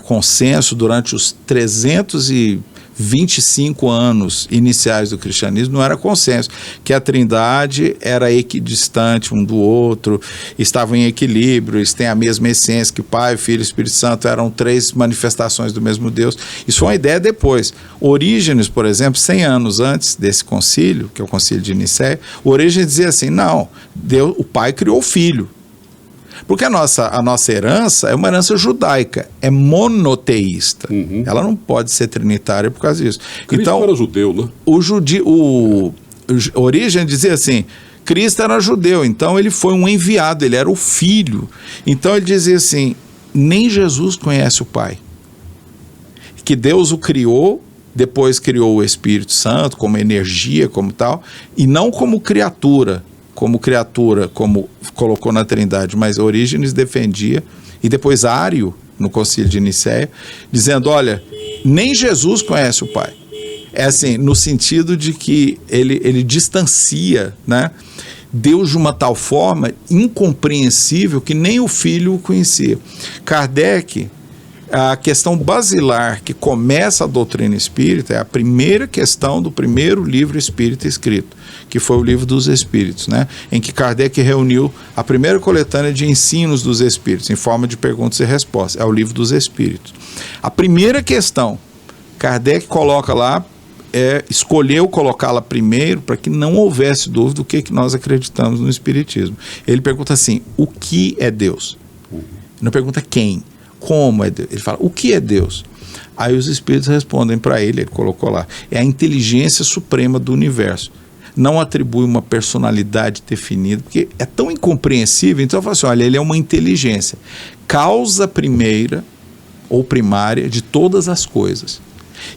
Speaker 3: consenso durante os 325 anos iniciais do cristianismo, não era consenso, que a trindade era equidistante um do outro, estavam em equilíbrio, eles têm a mesma essência, que Pai, Filho e Espírito Santo eram 3 manifestações do mesmo Deus. Isso foi uma ideia depois. Orígenes, por exemplo, 100 anos antes desse concílio, que é o concílio de Nicéia, Orígenes dizia assim, não, Deus, o Pai criou o Filho. Porque a nossa herança é uma herança judaica, é monoteísta. Ela não pode ser trinitária por causa disso.
Speaker 1: Cristo então, era judeu, né?
Speaker 3: Orígenes dizia assim, Cristo era judeu, então ele foi um enviado, ele era o filho. Então ele dizia assim, nem Jesus conhece o Pai. Que Deus o criou, depois criou o Espírito Santo como energia, como tal, e não como criatura, como colocou na Trindade, mas Orígenes defendia, e depois Ário, no concílio de Nicéia, dizendo, olha, nem Jesus conhece o Pai. É assim, no sentido de que ele distancia, né, Deus de uma tal forma incompreensível que nem o Filho o conhecia. Kardec, a questão basilar que começa a doutrina espírita é a primeira questão do primeiro livro espírita escrito, que foi o Livro dos Espíritos, né? Em que Kardec reuniu a primeira coletânea de ensinos dos espíritos, em forma de perguntas e respostas. É o Livro dos Espíritos. A primeira questão, Kardec coloca lá, escolheu colocá-la primeiro para que não houvesse dúvida do que nós acreditamos no Espiritismo. Ele pergunta assim, o que é Deus? Não pergunta quem. Como é Deus? Ele fala, o que é Deus? Aí os espíritos respondem para ele colocou lá, é a inteligência suprema do universo. Não atribui uma personalidade definida, porque é tão incompreensível, então eu falo assim, olha, ele é uma inteligência, causa primeira ou primária de todas as coisas.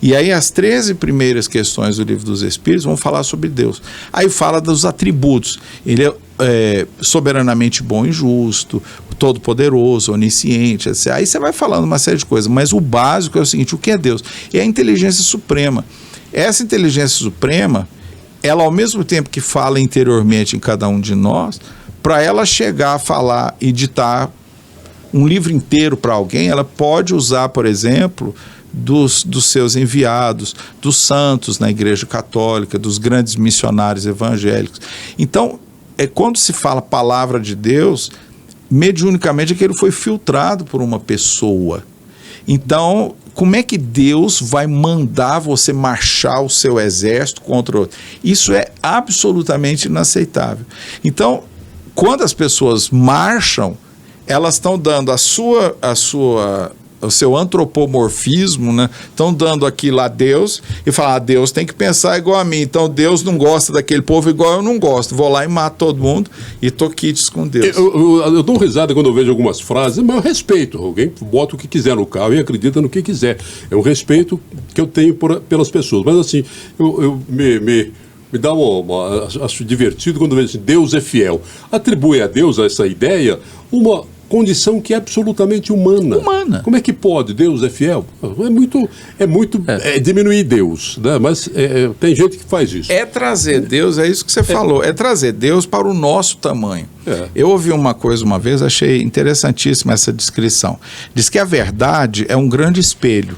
Speaker 3: E aí as 13 primeiras questões do Livro dos Espíritos vão falar sobre Deus. Aí fala dos atributos, ele é soberanamente bom e justo, todo-poderoso, onisciente, etc. Aí você vai falando uma série de coisas, mas o básico é o seguinte, o que é Deus? É a inteligência suprema. Essa inteligência suprema, ela ao mesmo tempo que fala interiormente em cada um de nós, para ela chegar a falar e ditar um livro inteiro para alguém, ela pode usar, por exemplo, dos seus enviados, dos santos na Igreja Católica, dos grandes missionários evangélicos. Então, quando se fala palavra de Deus, mediunicamente aquilo foi filtrado por uma pessoa. Então, como é que Deus vai mandar você marchar o seu exército contra outro? Isso é absolutamente inaceitável. Então, quando as pessoas marcham, elas estão dando o seu antropomorfismo, né? Estão dando aquilo a Deus e falam, Deus tem que pensar igual a mim, então Deus não gosta daquele povo igual eu não gosto, vou lá e mato todo mundo e tô quites com Deus.
Speaker 1: Eu dou risada quando eu vejo algumas frases, mas eu respeito, alguém bota o que quiser no carro e acredita no que quiser, é um respeito que eu tenho pelas pessoas, mas assim, me dá acho divertido quando eu vejo assim, Deus é fiel, atribui a Deus essa ideia uma condição que é absolutamente humana. Como é que pode? Deus é fiel? É diminuir Deus, né? Mas tem gente que faz isso.
Speaker 3: É trazer Deus, é isso que você falou, é trazer Deus para o nosso tamanho. Eu ouvi uma coisa uma vez, achei interessantíssima essa descrição. Diz que a verdade é um grande espelho.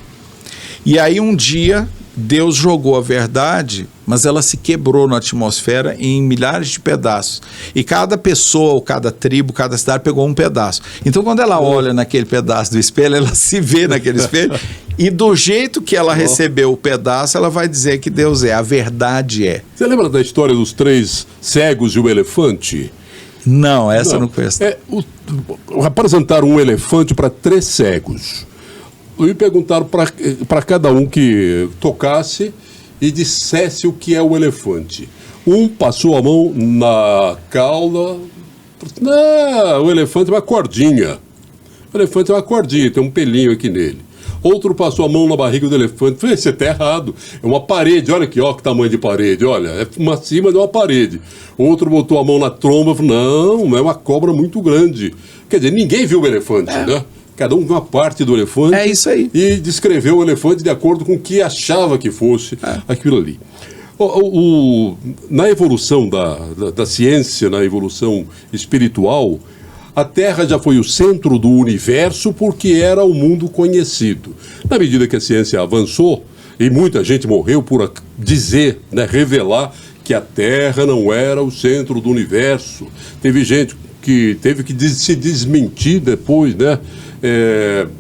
Speaker 3: E aí um dia Deus jogou a verdade, mas ela se quebrou na atmosfera em milhares de pedaços. E cada pessoa, ou cada tribo, cada cidade pegou um pedaço. Então, quando ela olha naquele pedaço do espelho, ela se vê naquele espelho E do jeito que ela recebeu o pedaço, ela vai dizer que Deus é. A verdade é.
Speaker 1: Você lembra da história dos 3 cegos e o elefante?
Speaker 3: Não, essa eu não conheço.
Speaker 1: Apresentaram um elefante para 3 cegos. E perguntaram para cada um que tocasse e dissesse o que é o elefante. Um passou a mão na cauda. Não, o elefante é uma cordinha. O elefante é uma cordinha, tem um pelinho aqui nele. Outro passou a mão na barriga do elefante. Falei, você está errado. É uma parede, olha aqui, ó, que tamanho de parede. Olha, é acima de uma parede. Outro botou a mão na tromba e falou, não, é uma cobra muito grande. Quer dizer, ninguém viu o elefante, né? Cada um viu uma parte do elefante.
Speaker 3: É isso aí.
Speaker 1: E descreveu o elefante de acordo com o que achava que fosse aquilo ali. Na evolução da ciência, na evolução espiritual, a Terra já foi o centro do universo porque era o mundo conhecido. Na medida que a ciência avançou, e muita gente morreu por dizer, né, revelar que a Terra não era o centro do universo. Teve gente que teve que se desmentir depois, né,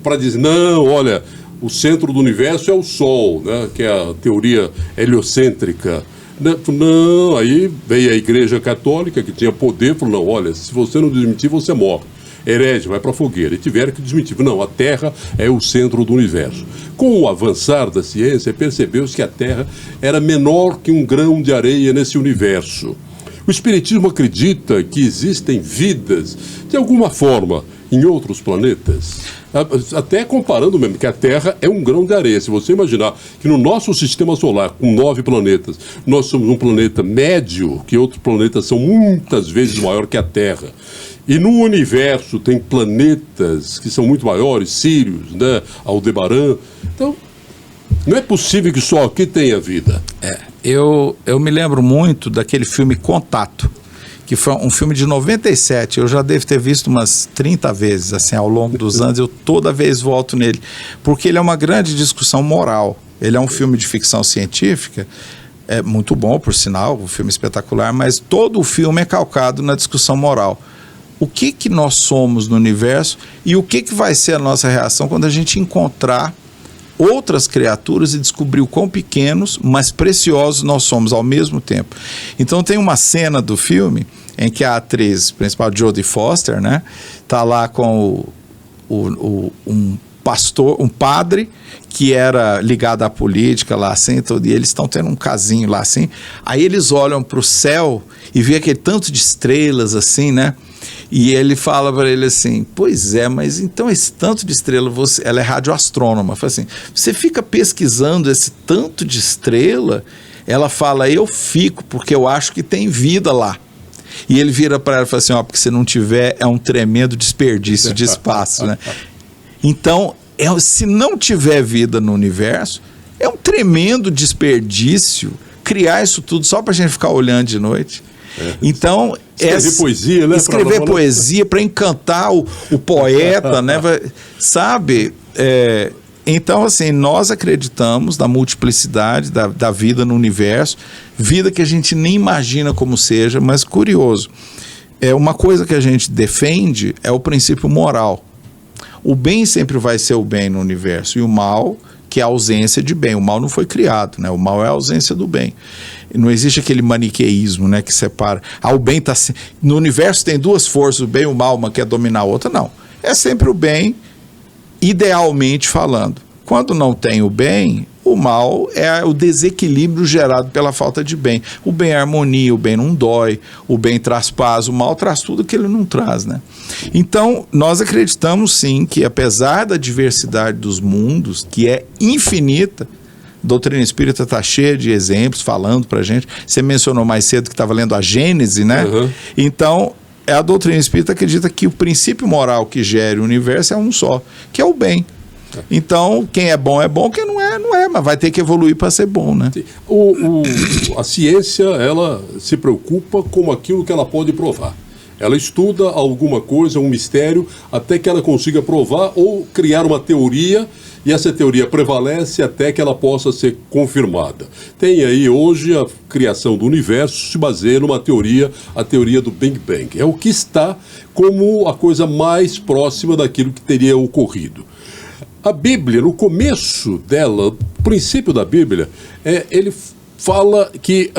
Speaker 1: para dizer, não, olha, o centro do universo é o Sol, né, que é a teoria heliocêntrica. Não, aí veio a Igreja Católica, que tinha poder, falou, não, olha, se você não desmentir, você morre. Herege, vai para a fogueira. E tiveram que desmentir. Não, a Terra é o centro do universo. Com o avançar da ciência, percebeu-se que a Terra era menor que um grão de areia nesse universo. O Espiritismo acredita que existem vidas, de alguma forma, em outros planetas. Até comparando mesmo, que a Terra é um grão de areia. Se você imaginar que no nosso sistema solar, com 9 planetas, nós somos um planeta médio, que outros planetas são muitas vezes maior que a Terra. E no universo tem planetas que são muito maiores, Sírius, né, Aldebaran. Então, não é possível que só aqui tenha vida.
Speaker 3: Eu me lembro muito daquele filme Contato, que foi um filme de 97, eu já devo ter visto umas 30 vezes, assim, ao longo dos anos, eu toda vez volto nele, porque ele é uma grande discussão moral. Ele é um filme de ficção científica, é muito bom, por sinal, um filme espetacular, mas todo o filme é calcado na discussão moral. O que nós somos no universo e o que vai ser a nossa reação quando a gente encontrar outras criaturas e descobrir o quão pequenos, mas preciosos nós somos ao mesmo tempo. Então tem uma cena do filme em que a atriz principal, Jodie Foster, né, tá lá com um pastor, um padre que era ligado à política lá assim, e eles estão tendo um casinho lá assim. Aí eles olham para o céu e vê aquele tanto de estrelas assim, né? E ele fala para ele assim, pois é, mas então esse tanto de estrela, ela é radioastrônoma, fala assim, você fica pesquisando esse tanto de estrela? Ela fala, eu fico porque eu acho que tem vida lá. E ele vira para ela e fala assim, porque se não tiver é um tremendo desperdício de espaço, né? Então, se não tiver vida no universo, é um tremendo desperdício criar isso tudo só para a gente ficar olhando de noite. Então,
Speaker 1: escrever poesia, né?
Speaker 3: Escrever poesia para encantar o poeta, né? Sabe? Então, assim, nós acreditamos na multiplicidade da vida no universo, vida que a gente nem imagina como seja, mas curioso. Uma coisa que a gente defende é o princípio moral. O bem sempre vai ser o bem no universo e o mal, que é a ausência de bem. O mal não foi criado, né? O mal é a ausência do bem. Não existe aquele maniqueísmo, né, que separa. O bem está... No universo tem 2 forças, o bem e o mal, uma quer dominar a outra. Não. É sempre o bem, idealmente falando. Quando não tem o bem, o mal é o desequilíbrio gerado pela falta de bem. O bem é harmonia, o bem não dói, o bem traz paz, o mal traz tudo que ele não traz, né? Então, nós acreditamos sim que apesar da diversidade dos mundos, que é infinita, a doutrina espírita está cheia de exemplos falando pra gente. Você mencionou mais cedo que estava lendo a Gênese, né? Uhum. Então, a doutrina espírita acredita que o princípio moral que gere o universo é um só, que é o bem. Então, quem é bom, quem não é, mas vai ter que evoluir para ser bom, né?
Speaker 1: A ciência, ela se preocupa com aquilo que ela pode provar. Ela estuda alguma coisa, um mistério, até que ela consiga provar ou criar uma teoria, e essa teoria prevalece até que ela possa ser confirmada. Tem aí hoje a criação do universo se baseia numa teoria, a teoria do Big Bang. É o que está como a coisa mais próxima daquilo que teria ocorrido. A Bíblia, no começo dela, o princípio da Bíblia, ele fala que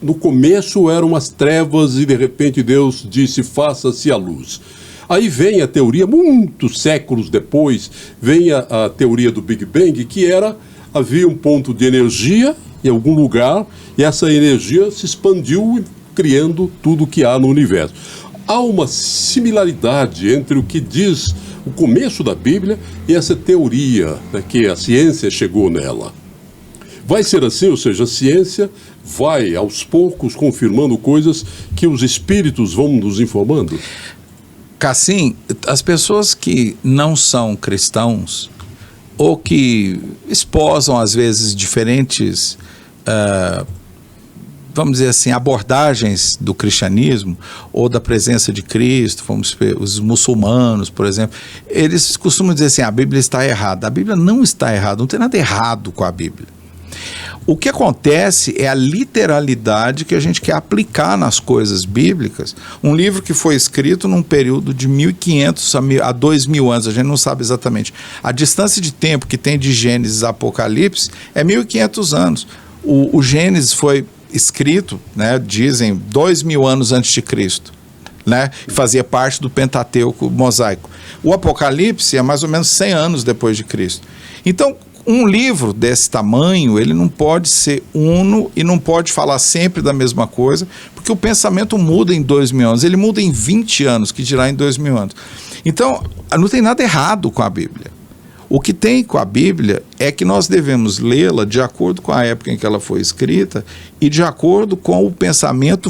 Speaker 1: no começo eram as trevas e de repente Deus disse, faça-se a luz. Aí vem a teoria, muitos séculos depois, vem a teoria do Big Bang, que havia um ponto de energia em algum lugar e essa energia se expandiu, criando tudo o que há no universo. Há uma similaridade entre o que diz o começo da Bíblia e essa teoria, né, que a ciência chegou nela. Vai ser assim, ou seja, a ciência vai aos poucos confirmando coisas que os espíritos vão nos informando?
Speaker 3: Cassim, as pessoas que não são cristãos ou que esposam às vezes diferentes vamos dizer assim, abordagens do cristianismo ou da presença de Cristo, vamos ver, os muçulmanos, por exemplo, eles costumam dizer assim, a Bíblia está errada. A Bíblia não está errada, não tem nada errado com a Bíblia. O que acontece é a literalidade que a gente quer aplicar nas coisas bíblicas. Um livro que foi escrito num período de 1500 a 2000 anos, a gente não sabe exatamente. A distância de tempo que tem de Gênesis a Apocalipse é 1500 anos. O Gênesis foi escrito, né, dizem, 2000 anos antes de Cristo, né, fazia parte do Pentateuco mosaico. O Apocalipse é mais ou menos 100 anos depois de Cristo. Então, um livro desse tamanho, ele não pode ser uno e não pode falar sempre da mesma coisa, porque o pensamento muda em 2000 anos, ele muda em 20 anos, que dirá em 2000 anos. Então, não tem nada errado com a Bíblia. O que tem com a Bíblia é que nós devemos lê-la de acordo com a época em que ela foi escrita e de acordo com o pensamento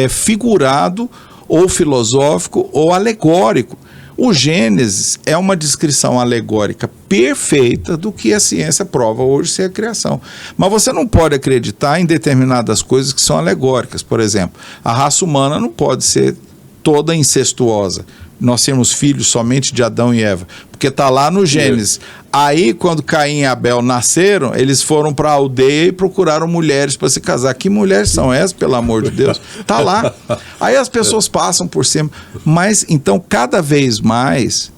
Speaker 3: figurado ou filosófico ou alegórico. O Gênesis é uma descrição alegórica perfeita do que a ciência prova hoje ser a criação. Mas você não pode acreditar em determinadas coisas que são alegóricas. Por exemplo, a raça humana não pode ser toda incestuosa. Nós temos filhos somente de Adão e Eva, porque está lá no Gênesis. Aí, quando Caim e Abel nasceram, eles foram para a aldeia e procuraram mulheres para se casar. Que mulheres são essas, pelo amor de Deus? Está lá. Aí as pessoas passam por cima. Mas, então, cada vez mais,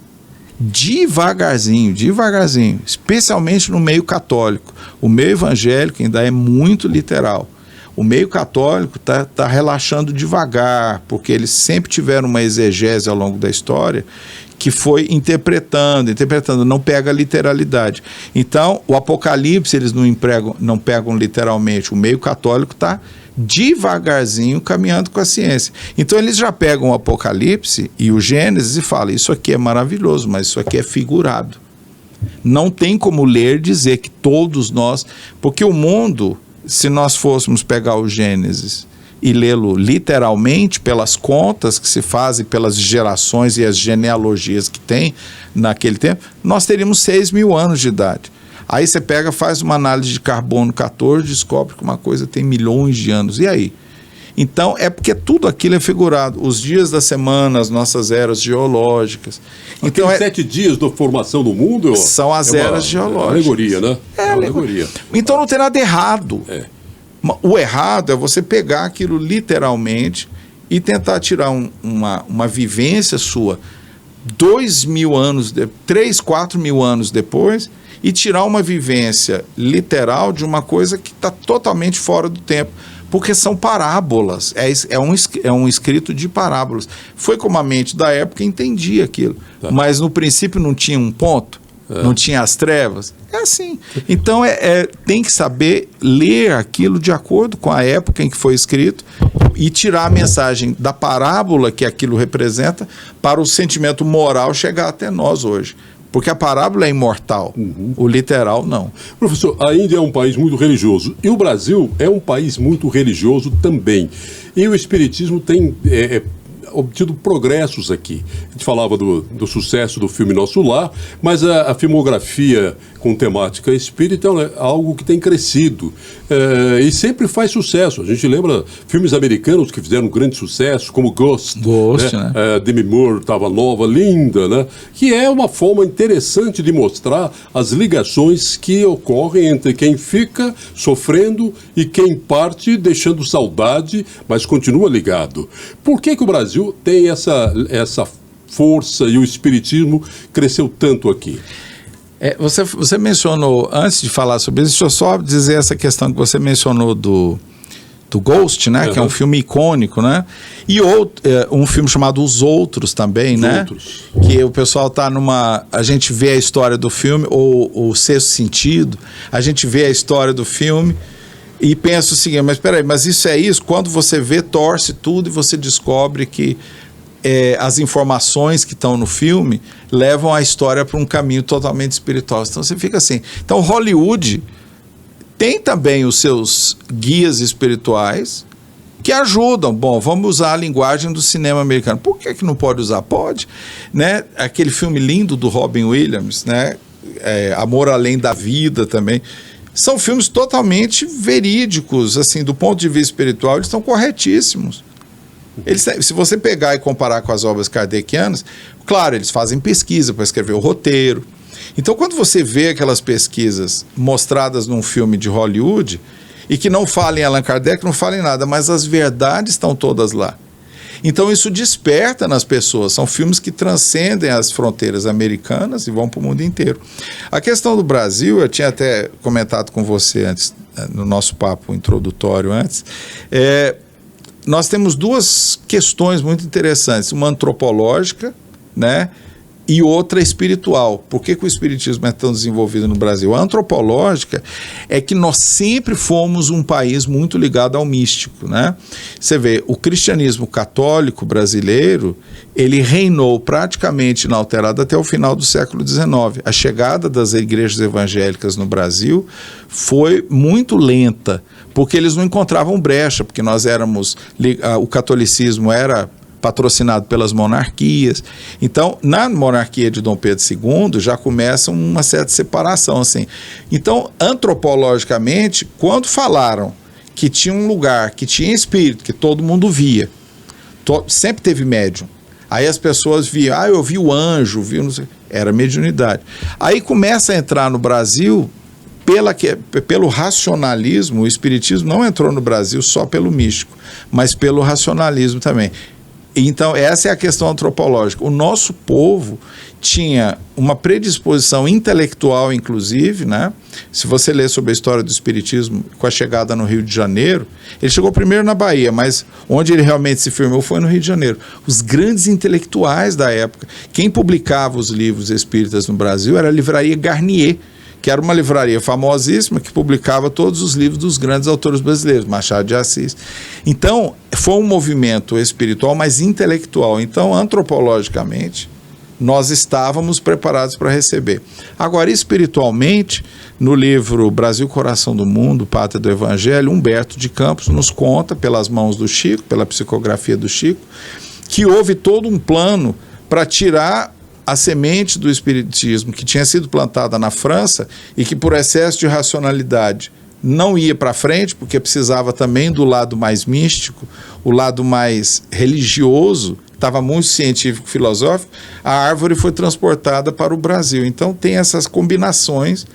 Speaker 3: devagarzinho, especialmente no meio católico. O meio evangélico ainda é muito literal. O meio católico está relaxando devagar, porque eles sempre tiveram uma exegese ao longo da história que foi interpretando, não pega a literalidade. Então, o Apocalipse eles não pegam literalmente. O meio católico está devagarzinho caminhando com a ciência. Então, eles já pegam o Apocalipse e o Gênesis e falam, isso aqui é maravilhoso, mas isso aqui é figurado. Não tem como ler e dizer que todos nós... Porque o mundo... Se nós fôssemos pegar o Gênesis e lê-lo literalmente, pelas contas que se fazem, pelas gerações e as genealogias que tem naquele tempo, nós teríamos 6.000 anos de idade. Aí você pega, faz uma análise de carbono 14, descobre que uma coisa tem milhões de anos. E aí? Então, é porque tudo aquilo é figurado. Os dias da semana, as nossas eras geológicas. Então,
Speaker 1: 7 dias da formação do mundo
Speaker 3: são as eras geológicas.
Speaker 1: É alegoria, né? É alegoria.
Speaker 3: Então não tem nada errado. O errado é você pegar aquilo literalmente e tentar tirar uma vivência sua 2.000 anos, 3.000, 4.000 anos depois e tirar uma vivência literal de uma coisa que está totalmente fora do tempo. Porque são parábolas, é um escrito de parábolas. Foi como a mente da época entendia aquilo, mas no princípio não tinha um ponto, não tinha as trevas. É assim. Então tem que saber ler aquilo de acordo com a época em que foi escrito e tirar a mensagem da parábola que aquilo representa para o sentimento moral chegar até nós hoje. Porque a parábola é imortal, o literal não.
Speaker 1: Professor, a Índia é um país muito religioso e o Brasil é um país muito religioso também. E o espiritismo tem obtido progressos aqui. A gente falava do sucesso do filme Nosso Lar, mas a filmografia com temática espírita é algo que tem crescido e sempre faz sucesso. A gente lembra filmes americanos que fizeram um grande sucesso, como Ghost, né? Demi Moore estava nova, linda, né? Que é uma forma interessante de mostrar as ligações que ocorrem entre quem fica sofrendo e quem parte deixando saudade, mas continua ligado. Por que o Brasil tem essa força e o espiritismo cresceu tanto aqui?
Speaker 3: Você mencionou, antes de falar sobre isso, deixa eu só dizer essa questão que você mencionou do Ghost, né? Uhum. Que é um filme icônico, né? E um filme chamado Os Outros também, né?
Speaker 1: Outros.
Speaker 3: Que o pessoal tá a gente vê a história do filme, ou o Sexto Sentido, a gente vê a história do filme e pensa o seguinte, mas peraí, mas isso é isso? Quando você vê, torce tudo e você descobre que as informações que estão no filme levam a história para um caminho totalmente espiritual. Então você fica assim. Então Hollywood tem também os seus guias espirituais que ajudam. Bom, vamos usar a linguagem do cinema americano. Por que não pode usar? Pode. Né? Aquele filme lindo do Robin Williams, né? Amor Além da Vida também. São filmes totalmente verídicos, assim, do ponto de vista espiritual, eles estão corretíssimos. Se você pegar e comparar com as obras kardecianas, claro, eles fazem pesquisa para escrever o roteiro. Então, quando você vê aquelas pesquisas mostradas num filme de Hollywood, e que não falam em Allan Kardec, não falam em nada, mas as verdades estão todas lá. Então, isso desperta nas pessoas. São filmes que transcendem as fronteiras americanas e vão para o mundo inteiro. A questão do Brasil, eu tinha até comentado com você antes, no nosso papo introdutório antes, nós temos duas questões muito interessantes, uma antropológica, né, e outra espiritual. Por que o espiritismo é tão desenvolvido no Brasil? A antropológica é que nós sempre fomos um país muito ligado ao místico, né? Você vê, o cristianismo católico brasileiro, ele reinou praticamente inalterado até o final do século XIX. A chegada das igrejas evangélicas no Brasil foi muito lenta, porque eles não encontravam brecha, porque o catolicismo era patrocinado pelas monarquias. Então, na monarquia de Dom Pedro II, já começa uma certa separação, assim. Então, antropologicamente, quando falaram que tinha um lugar, que tinha espírito, que todo mundo via, sempre teve médium. Aí as pessoas viam, eu vi o anjo, não sei, era mediunidade. Aí começa a entrar no Brasil, pelo racionalismo. O espiritismo não entrou no Brasil só pelo místico, mas pelo racionalismo também. Então, essa é a questão antropológica. O nosso povo tinha uma predisposição intelectual, inclusive, né? Se você ler sobre a história do espiritismo com a chegada no Rio de Janeiro, ele chegou primeiro na Bahia, mas onde ele realmente se firmou foi no Rio de Janeiro. Os grandes intelectuais da época, quem publicava os livros espíritas no Brasil era a Livraria Garnier, que era uma livraria famosíssima que publicava todos os livros dos grandes autores brasileiros, Machado de Assis. Então, foi um movimento espiritual, mas intelectual. Então, antropologicamente, nós estávamos preparados para receber. Agora, espiritualmente, no livro Brasil, Coração do Mundo, Pátria do Evangelho, Humberto de Campos nos conta, pelas mãos do Chico, pela psicografia do Chico, que houve todo um plano para tirar a semente do espiritismo que tinha sido plantada na França e que por excesso de racionalidade não ia para frente, porque precisava também do lado mais místico, o lado mais religioso, estava muito científico-filosófico, a árvore foi transportada para o Brasil. Então tem essas combinações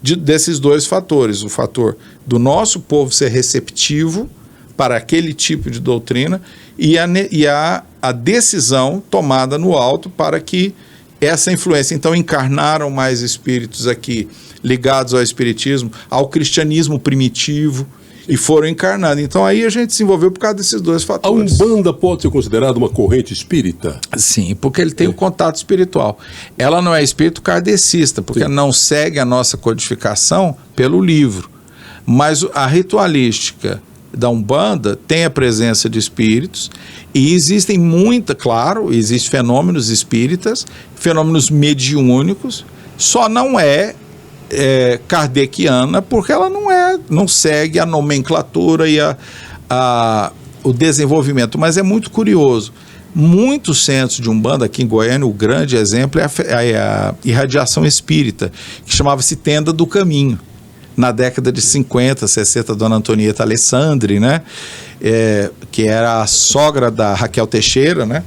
Speaker 3: desses dois fatores, o fator do nosso povo ser receptivo para aquele tipo de doutrina e a decisão tomada no alto para que essa influência. Então encarnaram mais espíritos aqui ligados ao espiritismo, ao cristianismo primitivo, e foram encarnando. Então aí a gente desenvolveu por causa desses dois fatores.
Speaker 1: A Umbanda pode ser considerada uma corrente espírita?
Speaker 3: Sim, porque ele tem um contato espiritual. Ela não é espírito kardecista, porque não segue a nossa codificação pelo livro. Mas a ritualística da Umbanda tem a presença de espíritos e existem existem fenômenos espíritas, fenômenos mediúnicos, só não é kardeciana porque ela não segue a nomenclatura e o desenvolvimento, mas é muito curioso. Muitos centros de Umbanda, aqui em Goiânia, o grande exemplo é a irradiação espírita, que chamava-se Tenda do Caminho. Na década de 50, 60, Dona Antonieta Alessandri, né? Que era a sogra da Raquel Teixeira, né?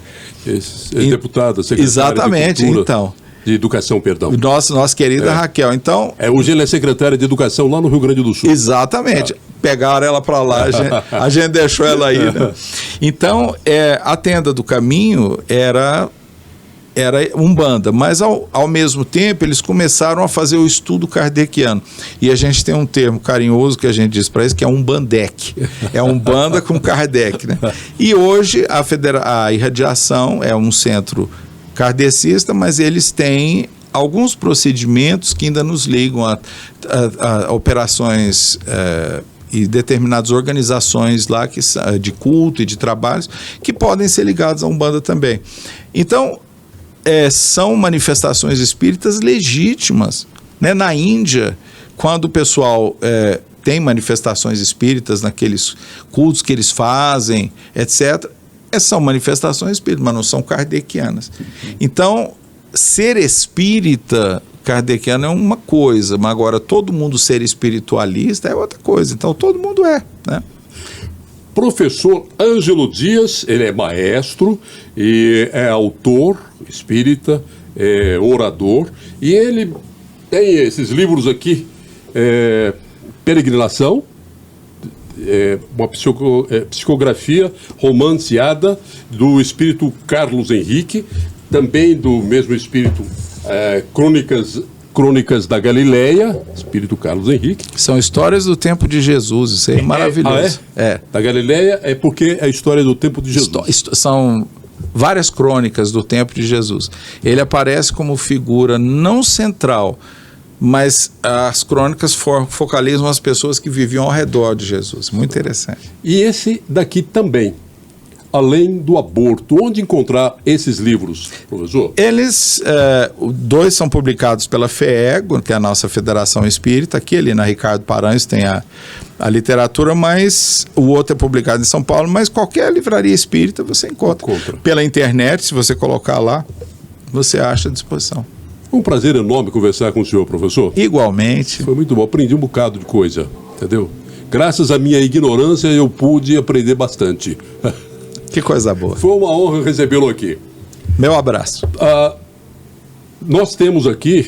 Speaker 1: Deputada, secretária
Speaker 3: exatamente,
Speaker 1: de Cultura,
Speaker 3: então.
Speaker 1: De Educação, perdão.
Speaker 3: Nossa querida Raquel. Então,
Speaker 1: hoje ela é secretária de Educação lá no Rio Grande do Sul.
Speaker 3: Exatamente. Pegaram ela para lá, a gente deixou ela aí, né? Então, a Tenda do Caminho era era Umbanda, mas ao mesmo tempo eles começaram a fazer o estudo kardeciano. E a gente tem um termo carinhoso que a gente diz para isso, que é Umbandec. É Umbanda com Kardec, né? E hoje a irradiação é um centro kardecista, mas eles têm alguns procedimentos que ainda nos ligam a operações e determinadas organizações lá de culto e de trabalhos que podem ser ligados à Umbanda também. Então, são manifestações espíritas legítimas, né? Na Índia, quando o pessoal tem manifestações espíritas naqueles cultos que eles fazem, etc., são manifestações espíritas, mas não são kardecianas. Então, ser espírita kardeciano é uma coisa, mas agora todo mundo ser espiritualista é outra coisa. Então, todo mundo né?
Speaker 1: Professor Ângelo Dias, ele é maestro e é autor espírita, é orador, e ele tem esses livros aqui, Peregrinação, uma psicografia romanceada do espírito Carlos Henrique, também do mesmo espírito, Crônicas da Galileia, espírito Carlos Henrique.
Speaker 3: São histórias do tempo de Jesus, isso é maravilhoso.
Speaker 1: Da Galileia é porque é a história do tempo de Jesus.
Speaker 3: São várias crônicas do tempo de Jesus. Ele aparece como figura não central, mas as crônicas focalizam as pessoas que viviam ao redor de Jesus. Muito interessante.
Speaker 1: E esse daqui também, Além do Aborto. Onde encontrar esses livros, professor?
Speaker 3: Eles, dois são publicados pela FEEGO, que é a nossa Federação Espírita. Aqui ali na Ricardo Paranhos tem a literatura, mas o outro é publicado em São Paulo, mas qualquer livraria espírita você encontra. Pela internet, se você colocar lá, você acha à disposição.
Speaker 1: Um prazer enorme conversar com o senhor, professor.
Speaker 3: Igualmente.
Speaker 1: Foi muito bom, aprendi um bocado de coisa, entendeu? Graças à minha ignorância eu pude aprender bastante.
Speaker 3: Que coisa boa.
Speaker 1: Foi uma honra recebê-lo aqui.
Speaker 3: Meu abraço.
Speaker 1: Nós temos aqui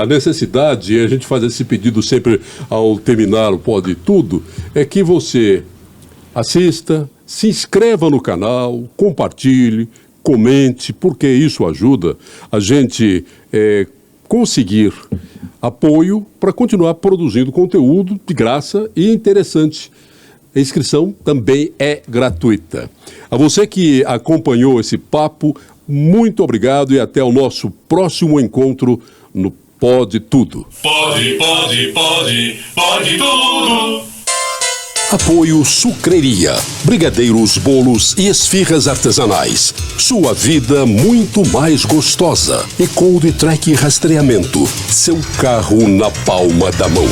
Speaker 1: a necessidade, e a gente faz esse pedido sempre ao terminar o Pode Tudo, é que você assista, se inscreva no canal, compartilhe, comente, porque isso ajuda a gente conseguir apoio para continuar produzindo conteúdo de graça e interessante. A inscrição também é gratuita. A você que acompanhou esse papo, muito obrigado e até o nosso próximo encontro no Pode Tudo.
Speaker 2: Pode tudo.
Speaker 1: Apoio Sucreria, brigadeiros, bolos e esfirras artesanais. Sua vida muito mais gostosa. E Cold Track Rastreamento, seu carro na palma da mão.